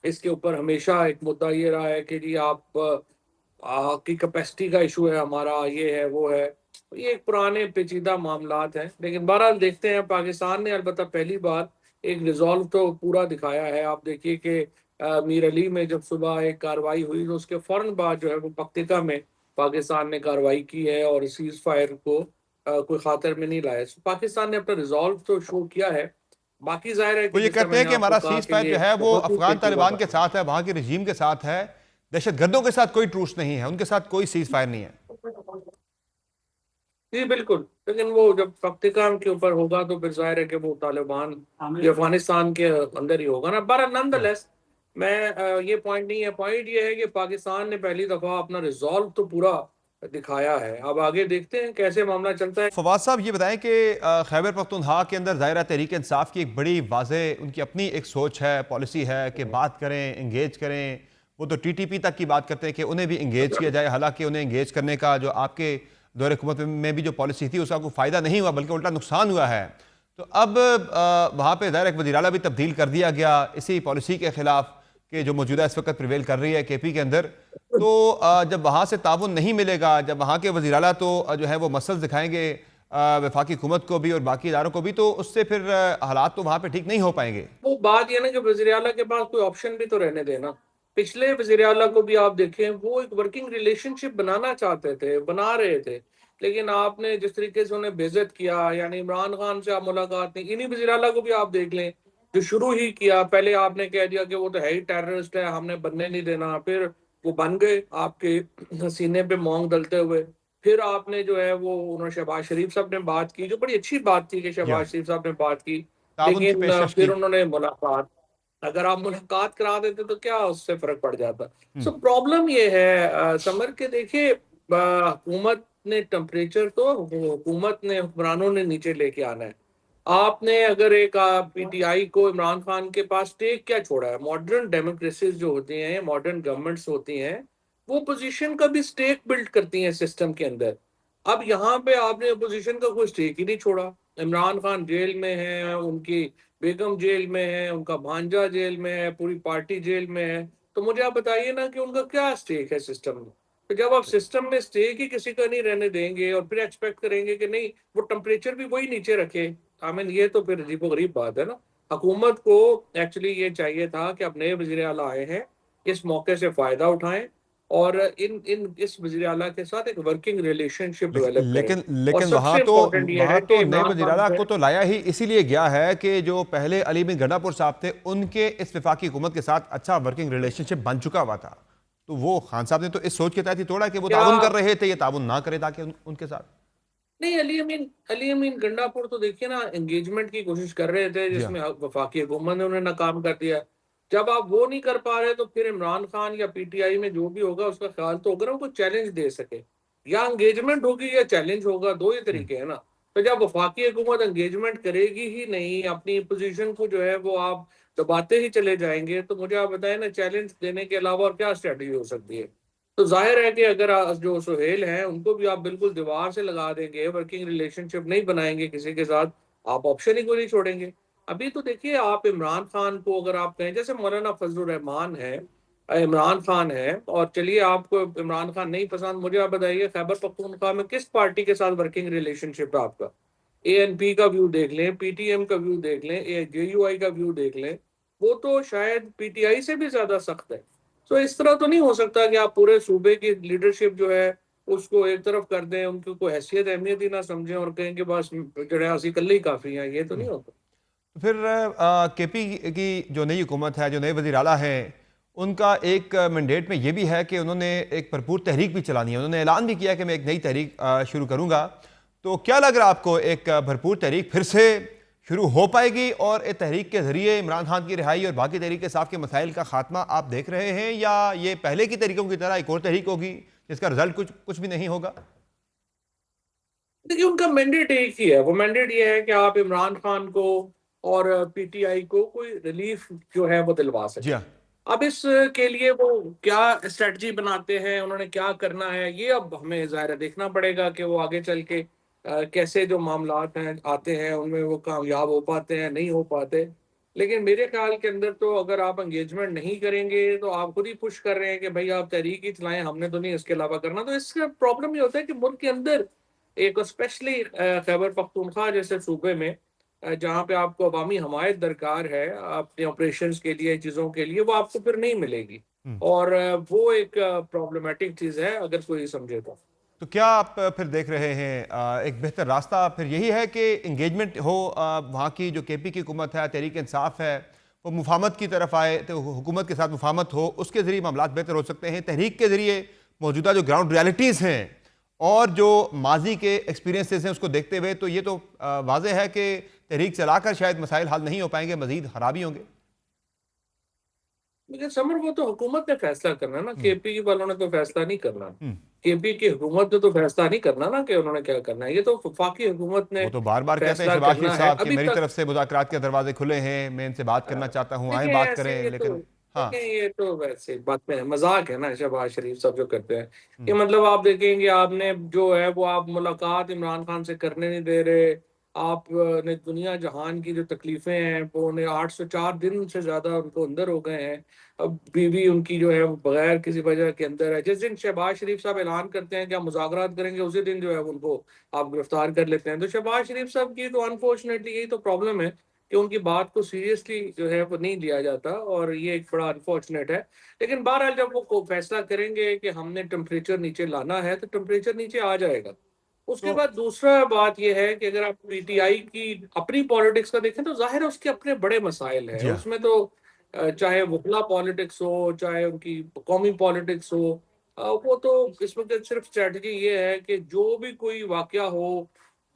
इसके ऊपर हमेशा एक मुद्दा ये रहा है कि जी आप की कैपेसिटी का इशू है, हमारा ये है वो है। ये एक पुराने पेचीदा मामलात हैं, लेकिन बहरहाल देखते हैं। पाकिस्तान ने अलबत्ता पहली बार एक रिजॉल्व तो पूरा दिखाया है। आप देखिए कि मीर अली में जब सुबह एक कार्रवाई हुई तो उसके फौरन बाद जो है वो पक्तिका में पाकिस्तान ने कार्रवाई की है और सीज फायर को कोई खातर में नहीं लाया। So, पाकिस्तान ने अपना रिजॉल्व तो शो किया है। बाकी जाहिर है
वो
कि
ये
जिस तरह
कहते हैं
मैंने
कि
आपको
हमारा
कहा
सीज
कि
फायर
ये
जो है वो
बहुत ही
अफगान
पेचीदा
तालिबान के
बात
साथ है, वहाँ के रजीम के साथ है, दहशत गर्दों के साथ कोई ट्रूस नहीं है, उनके साथ कोई सीज फायर नहीं है।
है। जी बिल्कुल, लेकिन वो जब पख्तिकाम के ऊपर होगा तो फिर जाहिर है कि वो तालिबान ये अफगानिस्तान के अंदर ही होगा ना। पर नॉनदलेस मैं ये पॉइंट नहीं है। पॉइंट ये है कि पाकिस्तान ने पहली दफा अपना रिजॉल्व तो पूरा दिखाया है। अब आगे देखते हैं कैसे मामला चलता है।
फवाद साहब, ये बताएं कि खैबर पख्तूनख्वा के अंदर दायरा तहरीक इंसाफ की एक बड़ी वाज़ेह उनकी अपनी एक सोच है, पॉलिसी है कि बात करें, इंगेज करें। वो तो टीटीपी तक की बात करते हैं कि उन्हें भी इंगेज किया जाए। हालांकि उन्हें इंगेज करने का जो आपके दौर हुकूमत में भी जो पॉलिसी थी उसका कोई फ़ायदा नहीं हुआ, बल्कि उल्टा नुकसान हुआ है। तो अब वहाँ पर दायरा वज़ीर आला भी तब्दील कर दिया गया इसी पॉलिसी के ख़िलाफ़, कि जो मौजूदा इस वक्त प्रिवेल कर रही है केपी के अंदर। तो जब वहाँ से ताउन नहीं मिलेगा, जब वहाँ के वज़ीर आला तो जो है वो मसल दिखाएंगे वफाकी हुकूमत को भी और बाकी इदारों को भी, तो उससे फिर हालात तो वहाँ पे ठीक नहीं हो पाएंगे।
वो बात ये ना कि वज़ीर आला के पास कोई ऑप्शन भी तो रहने देना। पिछले वज़ीर आला को भी आप देखें, वो एक वर्किंग रिलेशनशिप बनाना चाहते थे, बना रहे थे, लेकिन आपने जिस तरीके से उन्हें बेइज्जत किया, यानी इमरान खान से आप मुलाकात नहीं। इन्हीं वज़ीर आला को भी आप देख लें, जो शुरू ही किया, पहले आपने कह दिया कि वो तो है ही टेररिस्ट है, हमने बनने नहीं देना, फिर वो बन गए आपके सीने पे मोंग दलते हुए। फिर आपने जो है वो, उन्होंने शहबाज शरीफ साहब ने बात की, जो बड़ी अच्छी बात थी कि
या
शहबाज शरीफ साहब ने बात की,
ताउन की
लेकिन
पेशकश
फिर
की।
उन्होंने मुलाकात, अगर आप मुलाकात करा देते तो क्या उससे फर्क पड़ जाता।
हम्म।
सो प्रॉब्लम ये है समर के, देखिए हुकूमत ने टेम्परेचर तो हुकूमत ने, हुक्मरानों ने नीचे लेके आना है। आपने अगर एक पीटीआई को, इमरान खान के पास स्टेक क्या छोड़ा है? मॉडर्न डेमोक्रेसीज जो होती हैं, मॉडर्न गवर्नमेंट्स होती हैं, वो पोजीशन का भी स्टेक बिल्ड करती हैं सिस्टम के अंदर। अब यहाँ पे आपने अपोजिशन का कोई स्टेक ही नहीं छोड़ा। इमरान खान जेल में है, उनकी बेगम जेल में है, उनका भांजा जेल में है, पूरी पार्टी जेल में है। तो मुझे आप बताइए ना कि उनका क्या स्टेक है सिस्टम में। तो जब आप सिस्टम में स्टेक ही किसी का नहीं रहने देंगे और फिर एक्सपेक्ट करेंगे कि नहीं वो टेम्परेचर भी वही नीचे रखे, आई मीन ये तो फिर अजीबोगरीब बात है ना। हुकूमत को एक्चुअली ये चाहिए था कि अब नए वज़ीर आला आए हैं, इस मौके से फायदा उठाएं और इन इन इस वज़ीर आला के साथ एक वर्किंग रिलेशनशिप डेवलप करें।
लेकिन
और
लेकिन
सबसे इम्पोर्टेंट ये
वहाँ
है
तो
कि
नए
इमरान
वज़ीर
खान
आला
जो
को
है,
तो लाया ही इसीलिए गया है कि जो पहले अली बिन गंडापुर साहब थे उनके इस वफाकी हुकूमत के साथ अच्छा वर्किंग रिलेशनशिप बन चुका हुआ था। तो वो खान साहब ने तो इस सोच के तहत ही तोड़ा कि वो
क्या
ताउन कर रहे थे, ये ताउन ना करे ताकि उनके साथ।
नहीं, अली अमीन गंडापुर तो देखिए ना एंगेजमेंट की कोशिश कर रहे थे,
जी हाँ।
जिसमें वफाकी हुकूमत ने उन्हें नाकाम कर दिया। जब आप वो नहीं कर पा रहे तो फिर इमरान खान या पीटीआई में जो भी होगा उसका ख्याल तो होगा ना उनको चैलेंज दे सके, या एंगेजमेंट होगी या चैलेंज होगा, दो ही तरीके हैं ना। तो जब वफाकी हुकूमत एंगेजमेंट करेगी ही नहीं, अपनी पोजीशन को जो है वो आप दबाते ही चले जाएंगे, तो मुझे आप बताएं ना, चैलेंज देने के अलावा और क्या स्ट्रेटजी हो सकती है। तो जाहिर है कि अगर जो सुहेल हैं उनको भी आप बिल्कुल दीवार से लगा देंगे, वर्किंग रिलेशनशिप नहीं बनाएंगे किसी के साथ, आप ऑप्शन ही कोई नहीं छोड़ेंगे। अभी तो देखिए, आप इमरान खान को अगर आप कहें, जैसे मौलाना फजलुर रहमान है, इमरान खान है, और चलिए आपको इमरान खान नहीं पसंद, मुझे आप बताइए खैबर पख्तूनख्वा में किस पार्टी के साथ वर्किंग रिलेशनशिप है आपका? एएनपी का व्यू देख लें, पीटीएम का व्यू देख लें, जेयूआई का व्यू देख लें, वो तो शायद पीटीआई से भी ज्यादा सख्त है। तो इस तरह तो नहीं हो सकता कि आप पूरे सूबे की लीडरशिप जो है उसको एक तरफ कर दें, उनकी कोई हैसियत अहमियत ही ना समझें और कहें कि बस जो है असी कल ही काफी है। ये तो नहीं होता।
तो फिर केपी की जो नई हुकूमत है, जो नए वज़ीर आला हैं, उनका एक मैंडेट में ये भी है कि उन्होंने एक भरपूर तहरीक भी चलानी है। उन्होंने ऐलान भी किया कि मैं एक नई तहरीक शुरू करूँगा। तो क्या लग रहा है आपको, एक भरपूर तहरीक फिर से शुरू हो पाएगी और इस तहरीक के ज़रिए इमरान खान की रिहाई और बाकी तहरीक साफ के मसाइल का खात्मा आप देख रहे हैं, या ये पहले की तहरीकों की तरह एक और तहरीक होगी जिसका रिजल्ट कुछ भी नहीं होगा?
देखिए, उनका मैंडेट एक ही है। वो मैंडेट ये है कि आप इमरान खान को और पीटीआई को कोई रिलीफ जो है वो दिलवा
जी
सके।
हाँ।
अब इस के लिए वो क्या स्ट्रेटजी बनाते हैं, उन्होंने क्या करना है, ये अब हमें ज़ाहिर है देखना पड़ेगा कि वो आगे चल के कैसे जो मामलात हैं आते हैं उनमें वो कामयाब हो पाते हैं, नहीं हो पाते। लेकिन मेरे ख्याल के अंदर तो अगर आप एंगेजमेंट नहीं करेंगे तो आप खुद ही पुश कर रहे हैं कि भाई आप तहरीक ही चलाएं, हमने तो नहीं इसके अलावा करना। तो इसका प्रॉब्लम ये होता है कि मुल्क के अंदर एक स्पेशली खैबर पख्तूनख्वा जैसे सूबे में जहाँ पे आपको अवामी हमायत दरकार है अपने ऑपरेशंस के लिए, चीज़ों के लिए, वो आपको फिर नहीं मिलेगी। और वो एक प्रॉब्लमेटिक चीज़ है अगर कोई समझे तो।
तो क्या आप फिर देख रहे हैं एक बेहतर रास्ता फिर यही है कि इंगेजमेंट हो, वहाँ की जो केपी की हुकूमत है, तहरीक इंसाफ है, वो मुफाहमत की तरफ आए, तो हुकूमत के साथ मुफाहमत हो, उसके ज़रिए मामला बेहतर हो सकते हैं। तहरीक के ज़रिए मौजूदा जो ग्राउंड रियलिटीज़ हैं और जो माजी के एक्सपीरियंसेस हैं उसको देखते हुए तो ये तो वाज़ेह है कि तहरीक चलाकर शायद मसाइल हल नहीं हो पाएंगे, मज़ीद खराबी होंगे।
लेकिन समर वो तो हुकूमत ने फैसला करना है ना, केपी वालों ने तो फैसला नहीं करना।
हम्म।
केपी की हुकूमत ने तो फैसला नहीं करना ना कि उन्होंने क्या करना है, ये तो वफाकी हुकूमत ने
वो तो बार बार कहते हैं
फैसला
शहबाज शरीफ
करना है
साहब कि
अभी
मेरी
तक।
तरफ से मुज़ाकरात के दरवाजे खुले हैं, मैं इनसे बात करना चाहता हूँ, आए
देखिए
बात
ऐसे
करें,
ये तो,
लेकिन हाँ।
देखिए ये तो वैसे बात में मजाक है ना शहबाज शरीफ साहब जो करते हैं कि मतलब आप देखेंगे आपने जो है वो आप मुलाकात इमरान खान से करने नहीं दे रहे। आपने दुनिया जहान की जो तकलीफें हैं वो उन्हें 804 दिन से ज्यादा उनको अंदर हो गए हैं। अब बीवी उनकी जो है वो बगैर किसी वजह के अंदर है। जिस दिन शहबाज शरीफ साहब ऐलान करते हैं कि हम मुज़ाकरात करेंगे उसी दिन जो है उनको आप गिरफ्तार कर लेते हैं। तो शहबाज शरीफ साहब की तो अनफॉर्चुनेटली यही तो प्रॉब्लम है कि उनकी बात को सीरियसली जो है वो नहीं लिया जाता, और ये एक बड़ा अनफॉर्चुनेट है। लेकिन बहरहाल जब वो फैसला करेंगे कि हमने टेम्परेचर नीचे लाना है तो टेम्परेचर नीचे आ जाएगा। उसके
तो
बाद दूसरा बात यह है कि अगर आप पीटीआई की अपनी पॉलिटिक्स का देखें तो जाहिर है उसके अपने बड़े मसाइल हैं
जी हाँ।
उसमें। तो चाहे वकला पॉलिटिक्स हो, चाहे उनकी कौमी पॉलिटिक्स हो, वो तो इस वक्त सिर्फ स्ट्रेटजी ये है कि जो भी कोई वाकया हो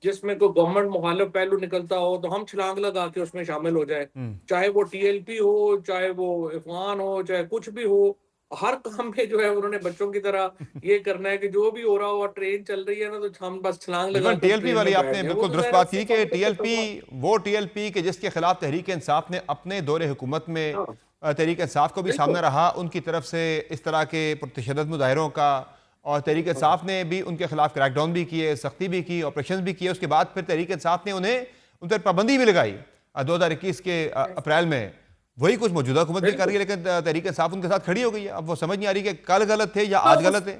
जिसमें कोई गवर्नमेंट मुखालिफ पहलू निकलता हो तो हम छलांग लगा के उसमें शामिल हो जाए। चाहे वो टीएलपी हो, चाहे वो इफगान हो, चाहे कुछ भी हो, हर काम में जो है उन्होंने बच्चों की तरह ये करना है कि जो भी हो रहा हो और ट्रेन चल रही है ना तो हम बस छलांग लगा
इवन
कर
टीएलपी
ट्रेन
वाली
में बैठ
आपने
जाए। वो
बिल्कुल
तो
दुरुस्त
ज़ाहिर है
बात
उससे
की कि
पॉलिटिक्स
टीएलपी, वो टीएलपी के जिसके खिलाफ तहरीक इंसाफ ने अपने दौरे हुकूमत में
हाँ
तहरीक इंसाफ को भी
बिल्कुल
सामना रहा, उनकी तरफ से इस तरह के तशद्दुद मुजाहिरों का, और तहरीक इंसाफ ने भी उनके खिलाफ क्रैकडाउन भी किए, सख्ती भी की, ऑपरेशन भी किए। उसके बाद फिर तहरीक इंसाफ ने उन्हें उन पर पाबंदी भी लगाई 2021 के अप्रैल में। वही कुछ मौजूदा हुकूमत भी कर रही है, लेकिन तहरीक इंसाफ उनके साथ खड़ी हो गई है। अब वो समझ नहीं आ रही कि कल गलत थे या
हाँ,
आज गलत है।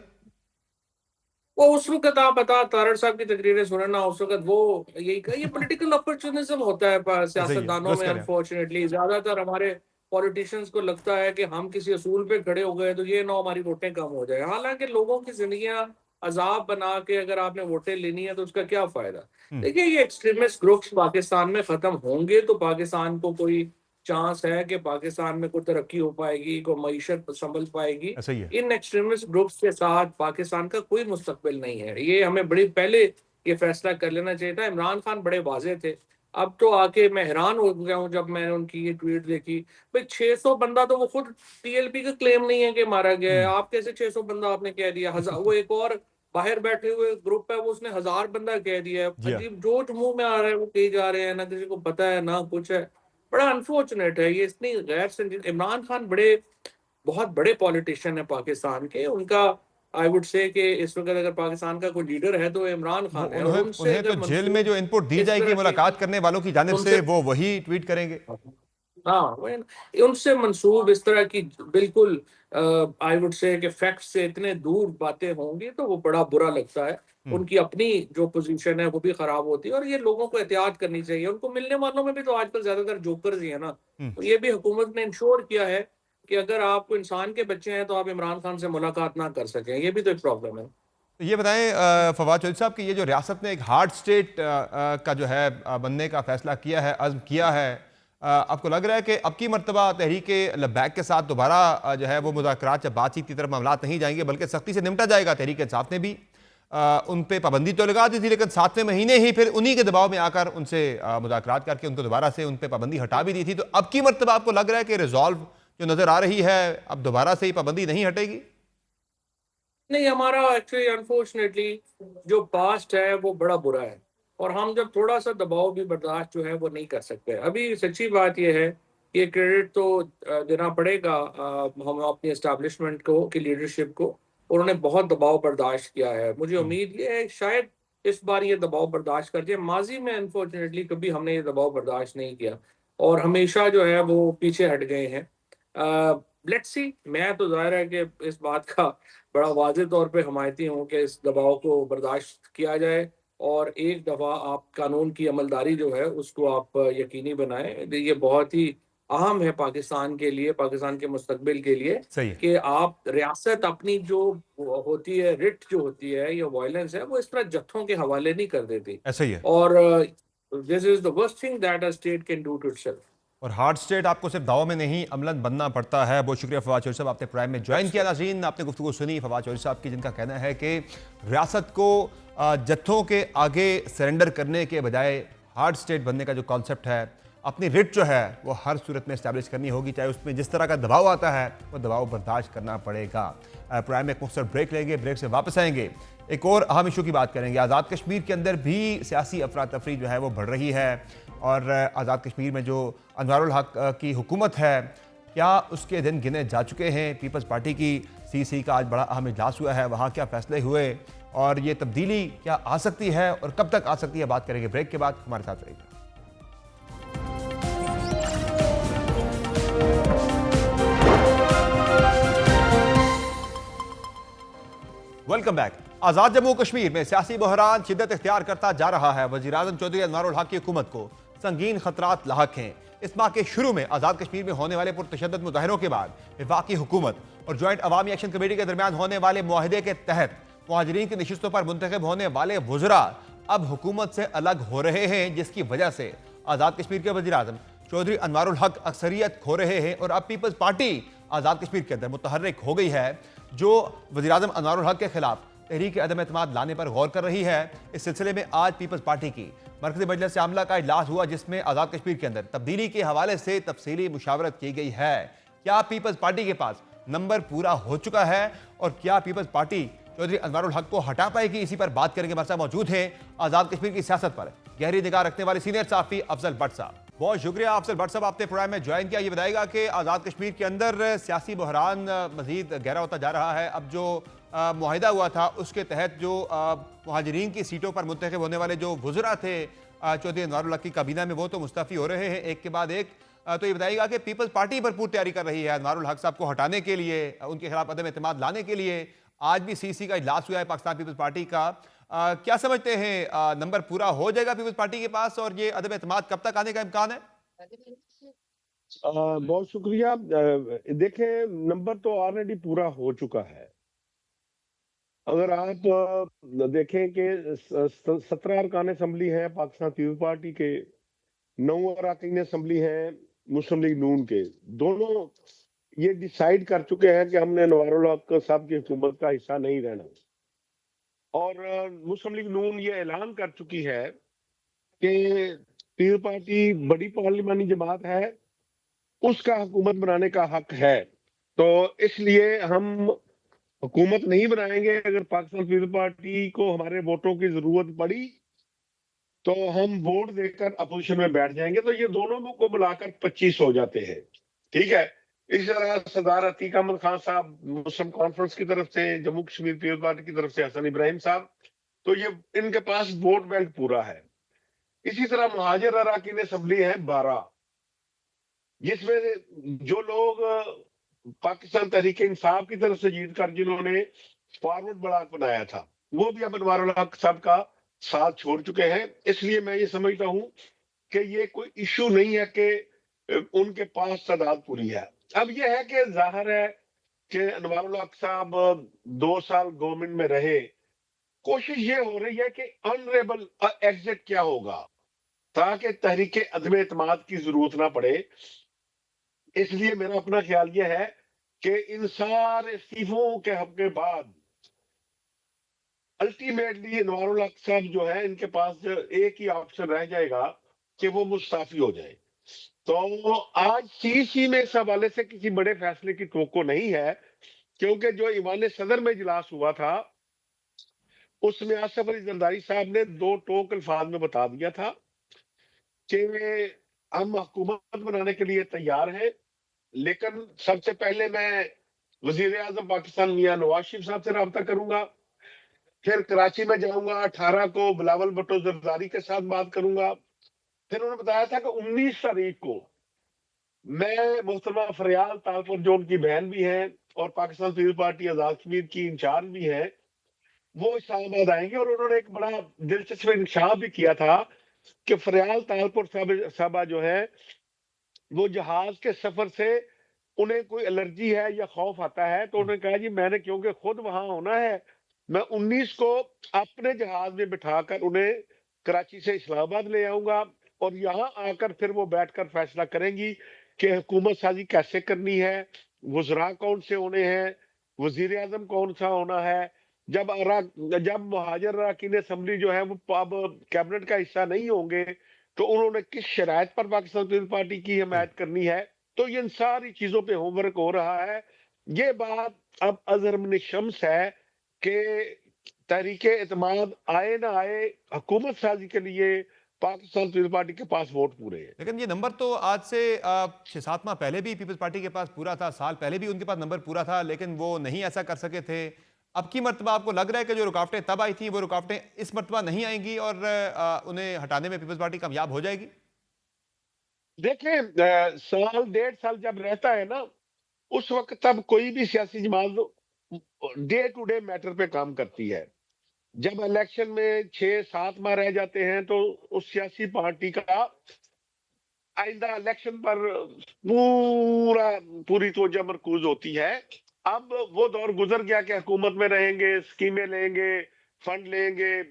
वो उस वक्त आप बता तारड़ साहब की तकरीरें सुने ना, उस वक्त वो यही कहा, ये पॉलिटिकल अपॉर्चुनिज्म होता है
सही है,
सियासतदानों
दुरुस्त
में।
करें।
अनफॉर्चुनेटली ज्यादातर हमारे पॉलिटिशियंस को लगता है कि हम किसी असूल पे खड़े हो गए तो ये ना हमारी वोटें कम हो जाए। हालांकि लोगों की जिंदगियां अजाब बना के अगर आपने वोटें लेनी है तो उसका क्या फायदा। देखिए, ये एक्सट्रीमिस्ट ग्रुप्स पाकिस्तान में खत्म होंगे तो पाकिस्तान को कोई चांस है कि पाकिस्तान में कोई तरक्की हो पाएगी, कोई मईशत संभल पाएगी।
सही है।
इन एक्सट्रीमिस्ट ग्रुप्स के साथ पाकिस्तान का कोई मुस्तकबिल नहीं है। ये हमें बड़ी पहले ये फैसला कर लेना चाहिए था। इमरान खान बड़े वाजे थे, अब तो आके मैं हैरान हो गया हूँ जब मैंने उनकी ये ट्वीट देखी। भाई 600 बंदा तो वो खुद टीएलपी का क्लेम नहीं है कि मारा गया है, आप कैसे 600 बंदा आपने कह दिया? हजार वो एक और बाहर बैठे हुए ग्रुप है वो उसने 1000 बंदा कह दिया है।
जी हाँ।
अजीब जो मुंह में आ रहा है वो कही जा रहे हैं, ना किसी को पता है ना कुछ है। बड़ा अनफॉर्चुनेट है ये, इतनी गैर संजीदा। इमरान खान बहुत बड़े पॉलिटिशियन है पाकिस्तान के। उनका आई वुड से कि इस वक्त अगर पाकिस्तान का कोई लीडर है तो इमरान खान है, और
उन्हें
उनसे
उन्हें तो
अगर
जेल में
मंसूब
जो इनपुट दी
इस
जाएगी
तरह के
मुलाकात करने वालों की जानिब से,
उनसे
वो वही ट्वीट करेंगे।
हाँ उनसे मंसूब इस तरह की बिल्कुल आई वुड से कि फैक्ट से इतने दूर बातें होंगी तो वो बड़ा बुरा लगता है। उनकी अपनी जो पोजीशन है वो भी खराब होती है, और ये लोगों को एहतियात करनी चाहिए। उनको मिलने वालों में भी तो आजकल ज्यादातर जोकर्स ही है ना। तो ये भी हुकूमत ने इंश्योर किया है कि अगर आपको इंसान के बच्चे हैं तो आप इमरान खान से मुलाकात ना कर सकें, ये भी तो एक प्रॉब्लम है।
तो ये बताएं फवाद चौधरी साहब कि ये जो रियासत ने एक हार्ड स्टेट का जो है बनने का फैसला किया है, अज़्म किया है, आपको लग रहा है कि अब की मरतबा तहरीक लब्बैक के साथ दोबारा जो है वो मुज़ाकरात या बातचीत की तरफ मामलात नहीं जाएंगे, बल्कि सख्ती से निपटा जाएगा? तहरीक इंसाफ ने भी उन पे पाबंदी तो लगा दी थी, लेकिन 7वें महीने ही फिर उन्हीं के दबाव में आकर उनसे मुज़ाकरात करके उनको दोबारा से उन पे पाबंदी हटा भी दी थी। तो अब की मरतबा आपको लग रहा है कि रिजॉल्व जो नज़र आ रही है, अब दोबारा से ही पाबंदी नहीं हटेगी?
नहीं, हमारा एक्चुअली अनफॉर्चुनेटली जो पास्ट है वो बड़ा बुरा है, और हम जब थोड़ा सा दबाव भी बर्दाश्त जो है वो नहीं कर सकते। अभी सच्ची बात ये है, ये क्रेडिट तो देना पड़ेगा हम अपनी एस्टैब्लिशमेंट को की लीडरशिप को। उन्होंने बहुत दबाव बर्दाश्त किया है। मुझे उम्मीद ये है शायद इस बार ये दबाव बर्दाश्त कर जाए। माजी में अनफॉर्चुनेटली कभी हमने ये दबाव बर्दाश्त नहीं किया और हमेशा जो है वो पीछे हट गए हैं। लेट्स सी, मैं तो जाहिर है कि इस बात का बड़ा वाज़ेह तौर पे हमायती हूँ कि इस दबाव को बर्दाश्त किया जाए, और एक दफ़ा आप कानून की अमलदारी जो है उसको आप यकीनी बनाएं। ये बहुत ही अहम है पाकिस्तान के लिए, पाकिस्तान के मुस्तकबिल के लिए,
सही है।
कि आप रियासत अपनी जो होती है, रिट जो होती है या वायलेंस है, वो इस तरह जत्थों के हवाले नहीं कर देती।
ऐसा ही है।
और this is the worst thing that a state can do to itself.
और हार्ड स्टेट आपको सिर्फ दावों में नहीं, अमलन बनना पड़ता है। बहुत शुक्रिया फवाद चौधरी साहब, आपने प्राइम में ज्वाइन किया। नाज़रीन, आपने गुफ्तगू सुनी फवाद चौधरी साहब की, जिनका कहना है कि रियासत को जत्थों के आगे सरेंडर करने के बजाय हार्ड स्टेट बनने का जो कॉन्सेप्ट है, अपनी रिट जो है वो हर सूरत में इस्टेब्लिश करनी होगी, चाहे उसमें जिस तरह का दबाव आता है वो दबाव बर्दाश्त करना पड़ेगा। प्राइम में एक मुख्तसर ब्रेक लेंगे, ब्रेक से वापस आएंगे, एक और अहम इशू की बात करेंगे। आज़ाद कश्मीर के अंदर भी सियासी अफरा तफरी जो है वो बढ़ रही है, और आज़ाद कश्मीर में जो अनवारुल हक की हुकूमत है, क्या उसके दिन गिने जा चुके हैं? पीपल्स पार्टी की सीसी का आज बड़ा अहम इजलास हुआ है, वहाँ क्या फैसले हुए और ये तब्दीली क्या आ सकती है और कब तक आ सकती है, बात करेंगे ब्रेक के बाद। हमारे साथ रहिए। Welcome back. आज़ाद जम्मू कश्मीर में सियासी बहरान शिद्दत इख्तियार करता जा रहा है। वज़ीर-ए-आज़म चौधरी अनवारुल हक की हुकूमत को संगीन खतरात लाहक हैं। इस माह के शुरू में आज़ाद कश्मीर में होने वाले पुरतशद्दुद मुजाहिरों के बाद वफाकी हुकूमत और जॉइंट अवामी एक्शन कमेटी के दरमियान होने वाले मुआहदे के तहत मुहाजिरीन की नशिस्तों पर मुंतखब होने वाले वज़रा अब हुकूमत से अलग हो रहे हैं, जिसकी वजह से आज़ाद कश्मीर के वज़ीर-ए-आज़म चौधरी अनवारुल हक अक्सरियत खो रहे हैं और अब पीपल्स पार्टी आज़ाद कश्मीर के अंदर मुतहर्रिक हो गई है, जो वज़ीर-ए-आज़म अनवारुल हक के खिलाफ तहरीक अदम एतमाद लाने पर गौर कर रही है। इस सिलसिले में आज पीपल्स पार्टी की मरकज़ी मजलिस आमला का इजलास हुआ, जिसमें आज़ाद कश्मीर के अंदर तब्दीली के हवाले से तफसीली मुशावरत की गई है। क्या पीपल्स पार्टी के पास नंबर पूरा हो चुका है और क्या पीपल्स पार्टी चौधरी अनवारुल हक को हटा पाएगी? इसी पर बात करेंगे। हमारे साथ मौजूद है आज़ाद कश्मीर की सियासत पर गहरी निगाह रखने वाले सीनियर सहाफ़ी अफजल भट्ट साहब। बहुत शुक्रिया अफजल भट्ट साहब, आपने प्रोग्राम में ज्वाइन किया। ये बताएगा कि आज़ाद कश्मीर के अंदर सियासी बहरान मजीद गहरा होता जा रहा है। अब जो मुआहिदा हुआ था उसके तहत जो मुहाजिरीन की सीटों पर मुंतखब होने वाले जो वज़रा थे चौधरी अनवारुल हक की काबीना में, वो तो मुस्तफ़ी हो रहे हैं एक के बाद एक। तो ये बताइएगा कि पीपल्स पार्टी भरपूर तैयारी कर रही है अनवारुल हक साहब को हटाने के लिए, उनके खिलाफ अदम एतमाद लाने के लिए। आज भी सीसी का इजलास हुआ है पाकिस्तान पीपल्स पार्टी का। क्या समझते हैं, नंबर पूरा हो जाएगा पीपल्स पार्टी के पास और ये अदम एतमाद कब तक आने का इम्कान है?
बहुत शुक्रिया। देखें, नंबर तो ऑलरेडी पूरा हो चुका है। अगर आप देखें कि 17 अरकान असम्बली हैं पाकिस्तान पीपल्स पार्टी के, 9 अरकान असम्बली हैं मुस्लिम लीग नून के। दोनों ये डिसाइड कर चुके हैं कि हमने अनवारुल हक साहब की हुकूमत का हिस्सा नहीं रहना, और मुस्लिम लीग नून ये ऐलान कर चुकी है कि पीपल्स पार्टी बड़ी पार्लिमानी जमात है, उसका हुकूमत बनाने का हक है। तो इसलिए हम हुकूमत नहीं बनाएंगे। अगर पाकिस्तान पीपल्स पार्टी को हमारे वोटों की जरूरत पड़ी तो हम वोट देकर अपोजिशन में बैठ जाएंगे, तो ये दोनों को मिलाकर 25 हो जाते हैं। ठीक है। इस तरह सरदार अतीक अहमद खान साहब मुस्लिम कॉन्फ्रेंस की तरफ से, जम्मू कश्मीर पीपल्स पार्टी की तरफ से हसन इब्राहिम साहब, तो ये इनके पास वोट बैंक पूरा है। इसी तरह मुहाजिर अरकान असेंबली है 12, जिसमें जो लोग पाकिस्तान तहरीक इंसाफ की तरफ से जीत कर जिन्होंने फॉरवर्ड ब्लॉक बनाया था, वो भी अब अनवारुल हक साहब का साथ छोड़ चुके हैं। इसलिए मैं ये समझता हूं कि ये कोई इशू नहीं है कि उनके पास तादाद पूरी है। अब ये है कि जाहिर है कि अनवारुल हक साहब 2 साल गवर्नमेंट में रहे, कोशिश ये हो रही है कि ऑनरेबल एग्जिट क्या होगा ताकि तहरीक अदम एतमाद की जरूरत ना पड़े। इसलिए मेरा अपना ख्याल यह है कि इन सारे इस्तीफों के बाद अल्टीमेटली अनवारुल हक साहब जो है, इनके पास एक ही ऑप्शन रह जाएगा कि वो मुस्ताफी हो जाए। तो आज सीसी में इस हवाले से किसी बड़े फैसले की तवक्को नहीं है, क्योंकि जो ईवान सदर में इजलास हुआ था उसमें आसफ अली जरदारी साहब ने 2 टोक अल्फाज में बता दिया था कि हम हुकूमत बनाने के लिए तैयार हैं, लेकिन सबसे पहले मैं वजीर आजम पाकिस्तान मियां नवाज शरीफ साहब से रब्ता करूंगा, फिर कराची में जाऊंगा 18 को बिलावल भुट्टो जरदारी के साथ बात करूंगा। फिर उन्होंने बताया था कि 19 तारीख को मैं मोहतरमा फरियाल तालपुर जो उनकी बहन भी है और पाकिस्तान पीपल्स पार्टी आजाद कश्मीर की इंचार्ज भी है, वो इस्लामाबाद आएंगे। और उन्होंने एक बड़ा दिलचस्प इंकशाफ भी किया था कि फरियाल तालपुर साहबा जो है वो जहाज के सफर से उन्हें कोई एलर्जी है या खौफ आता है, तो उन्होंने कहा जी मैंने क्योंकि खुद वहां होना है, मैं 19 को अपने जहाज में बिठाकर उन्हें कराची से इस्लामाबाद ले आऊंगा और यहाँ आकर फिर वो बैठकर फैसला करेंगी कि हुकूमत साजी कैसे करनी है, वज़रा कौन से होने हैं, वजीर आजम कौन सा होना है। जब मुहाजिर अरकान असेंबली जो है वो अब कैबिनेट का हिस्सा नहीं होंगे, तो उन्होंने किस शराइत पर पाकिस्तान पीपल्स पार्टी की हिमायत करनी है। तो इन सारी चीजों पे होमवर्क हो रहा है। ये बात अब अजहर मिन शम्स है कि तहरीक एतमाद आए ना आए, हुकूमत साजी के लिए पाकिस्तान पीपल्स पार्टी के पास वोट पूरे हैं।
लेकिन ये नंबर तो आज से 6-7 माह पहले भी पीपल्स पार्टी के पास पूरा था, साल पहले भी उनके पास नंबर पूरा था, लेकिन वो नहीं ऐसा कर सके थे। अब की मर्तबा आपको लग रहा है कि जो रुकावटें तब आई थी वो रुकावटें इस मर्तबा नहीं आएंगी और उन्हें हटाने में पीपल्स पार्टी कामयाब हो जाएगी?
देखें, साल 1.5 साल जब रहता है ना, उस वक्त तब कोई भी सियासी जमात डे टू डे मैटर पे काम करती है। जब इलेक्शन में 6-7 माह रह जाते हैं तो उस सियासी पार्टी का आइंदा इलेक्शन पर पूरी तवज्जो मरकूज होती है। अब वो दौर गुजर गया कि हुकूमत में रहेंगे, स्कीमें लेंगे, फंड लेंगे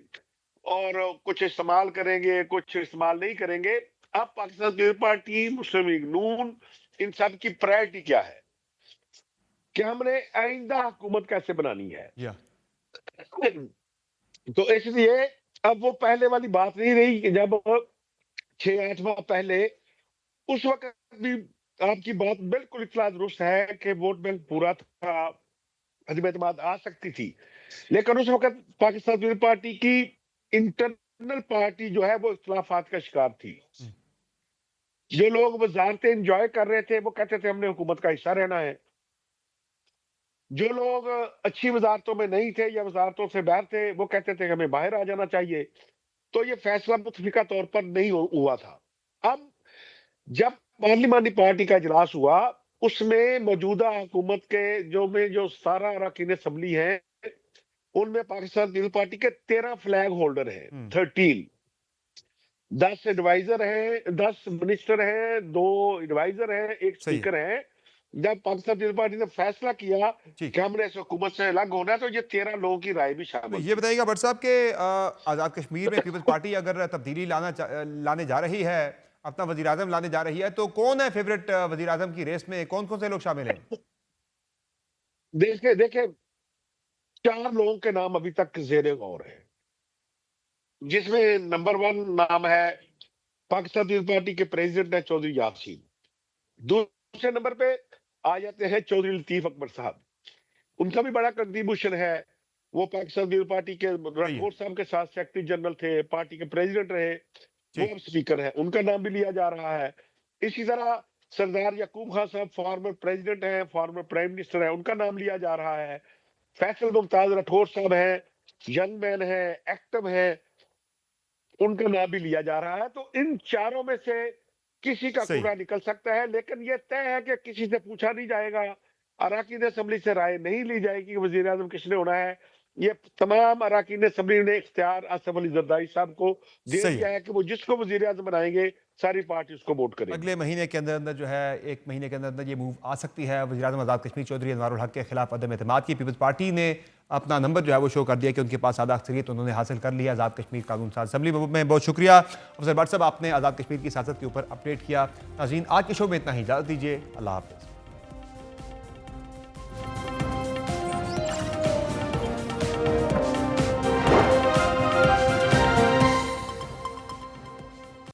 और कुछ इस्तेमाल करेंगे, कुछ इस्तेमाल नहीं करेंगे। अब पाकिस्तान पीपल्स पार्टी, मुस्लिम लीग नून, इन सब की प्रायोरिटी क्या है कि हमने आइंदा हुकूमत कैसे बनानी है।
या
तो इसलिए अब वो पहले वाली बात नहीं रही कि जब 6-8 माह पहले, उस वक्त भी आपकी बात बिल्कुल इतना दुरुस्त है कि वोट बैंक पूरा था, अदम एतमाद आ सकती थी, लेकिन उस वक्त पाकिस्तान पीपल्स पार्टी की इंटरनल पार्टी जो है वो इख्तलाफात का शिकार थी। जो लोग वजारतें एंजॉय कर रहे थे वो कहते थे हमने हुकूमत का हिस्सा रहना है, जो लोग अच्छी वजारतों में नहीं थे या वजारतों से बाहर थे वो कहते थे हमें बाहर आ जाना चाहिए। तो ये फैसला मुतफिका तौर पर नहीं हुआ था। अब जब पार्लिमानी पार्टी का इजलास हुआ, उसमें मौजूदा हुकूमत के जो 17 अरकान असेंबली हैं, उनमें पाकिस्तान पीपल्स पार्टी के 13 फ्लैग होल्डर हैं, 13। 10 एडवाइजर हैं, 10 मिनिस्टर हैं, 2 एडवाइजर हैं, एक
सही है।
स्पीकर हैं। जब पाकिस्तान पीपल्स पार्टी ने फैसला किया
जी।
कि हमने इस हुकूमत से अलग होना है, तो ये 13 लोगों की राय भी
तो
शामिल
ये
थी।
बताइएगा भट्ट साहब कि आज़ाद कश्मीर में पीपल्स पार्टी अगर तब्दीली लाने जा रही है, अपना वजीर आजम लाने जा रही है, तो कौन है फेवरेट वजीर आजम की रेस में? कौन कौन से लोग शामिल हैं?
देखे देखे 4 लोगों के नाम अभी तक जेर गौर है, जिसमें नंबर 1 नाम है पाकिस्तान पीपल्स पार्टी के प्रेसिडेंट हैं चौधरी यासीन। दूसरे नंबर पे आ जाते हैं चौधरी लतीफ अकबर साहब, उनका भी बड़ा कंट्रीब्यूशन है। वो पाकिस्तान पीपल्स पार्टी के राठौर साहब के साथ सेक्रेटरी जनरल थे, पार्टी के प्रेसिडेंट रहे, वो अब स्पीकर है, उनका नाम भी लिया जा रहा है। इसी तरह सरदार याकूब खान साहब फॉर्मर प्रेसिडेंट हैं, फॉर्मर प्राइम मिनिस्टर है, उनका नाम लिया जा रहा है। फैसल मुमताज राठौर साहब हैं, यंग मैन है, एक्टिव है, उनका नाम भी लिया जा रहा है। तो इन चारों में से किसी का कूड़ा निकल सकता है, लेकिन ये तय है कि किसी से पूछा नहीं जाएगा, अराकीन असेंबली से राय नहीं ली जाएगी कि वजीर आजम किसने होना है। ये तमाम अराकीन असेंबली ने इख्तियार आसिफ अली जरदारी साहब को दे दिया है कि वो जिसको वजीर आजम बनाएंगे सारी पार्टी उसको वोट करेगी।
अगले महीने के अंदर अंदर जो है, एक महीने के अंदर अंदर ये मूव आ सकती है। वज़ीर आज़म आज़ाद कश्मीर चौधरी अनवारुल हक के खिलाफ अदम एतमाद की पीपल्स पार्टी ने अपना नंबर जो है वो शो कर दिया कि उनके पास आधा अक्सरियत उन्होंने हासिल कर लिया आज़ाद कश्मीर कानून साज असेंबली में। बहुत शुक्रिया अफसर भट्ट साहब, आपने आज़ाद कश्मीर की सियासत के ऊपर अपडेट किया। नाज़रीन, आज के शो में इतना ही, इजाज़त दीजिए, अल्लाह हाफ़िज़।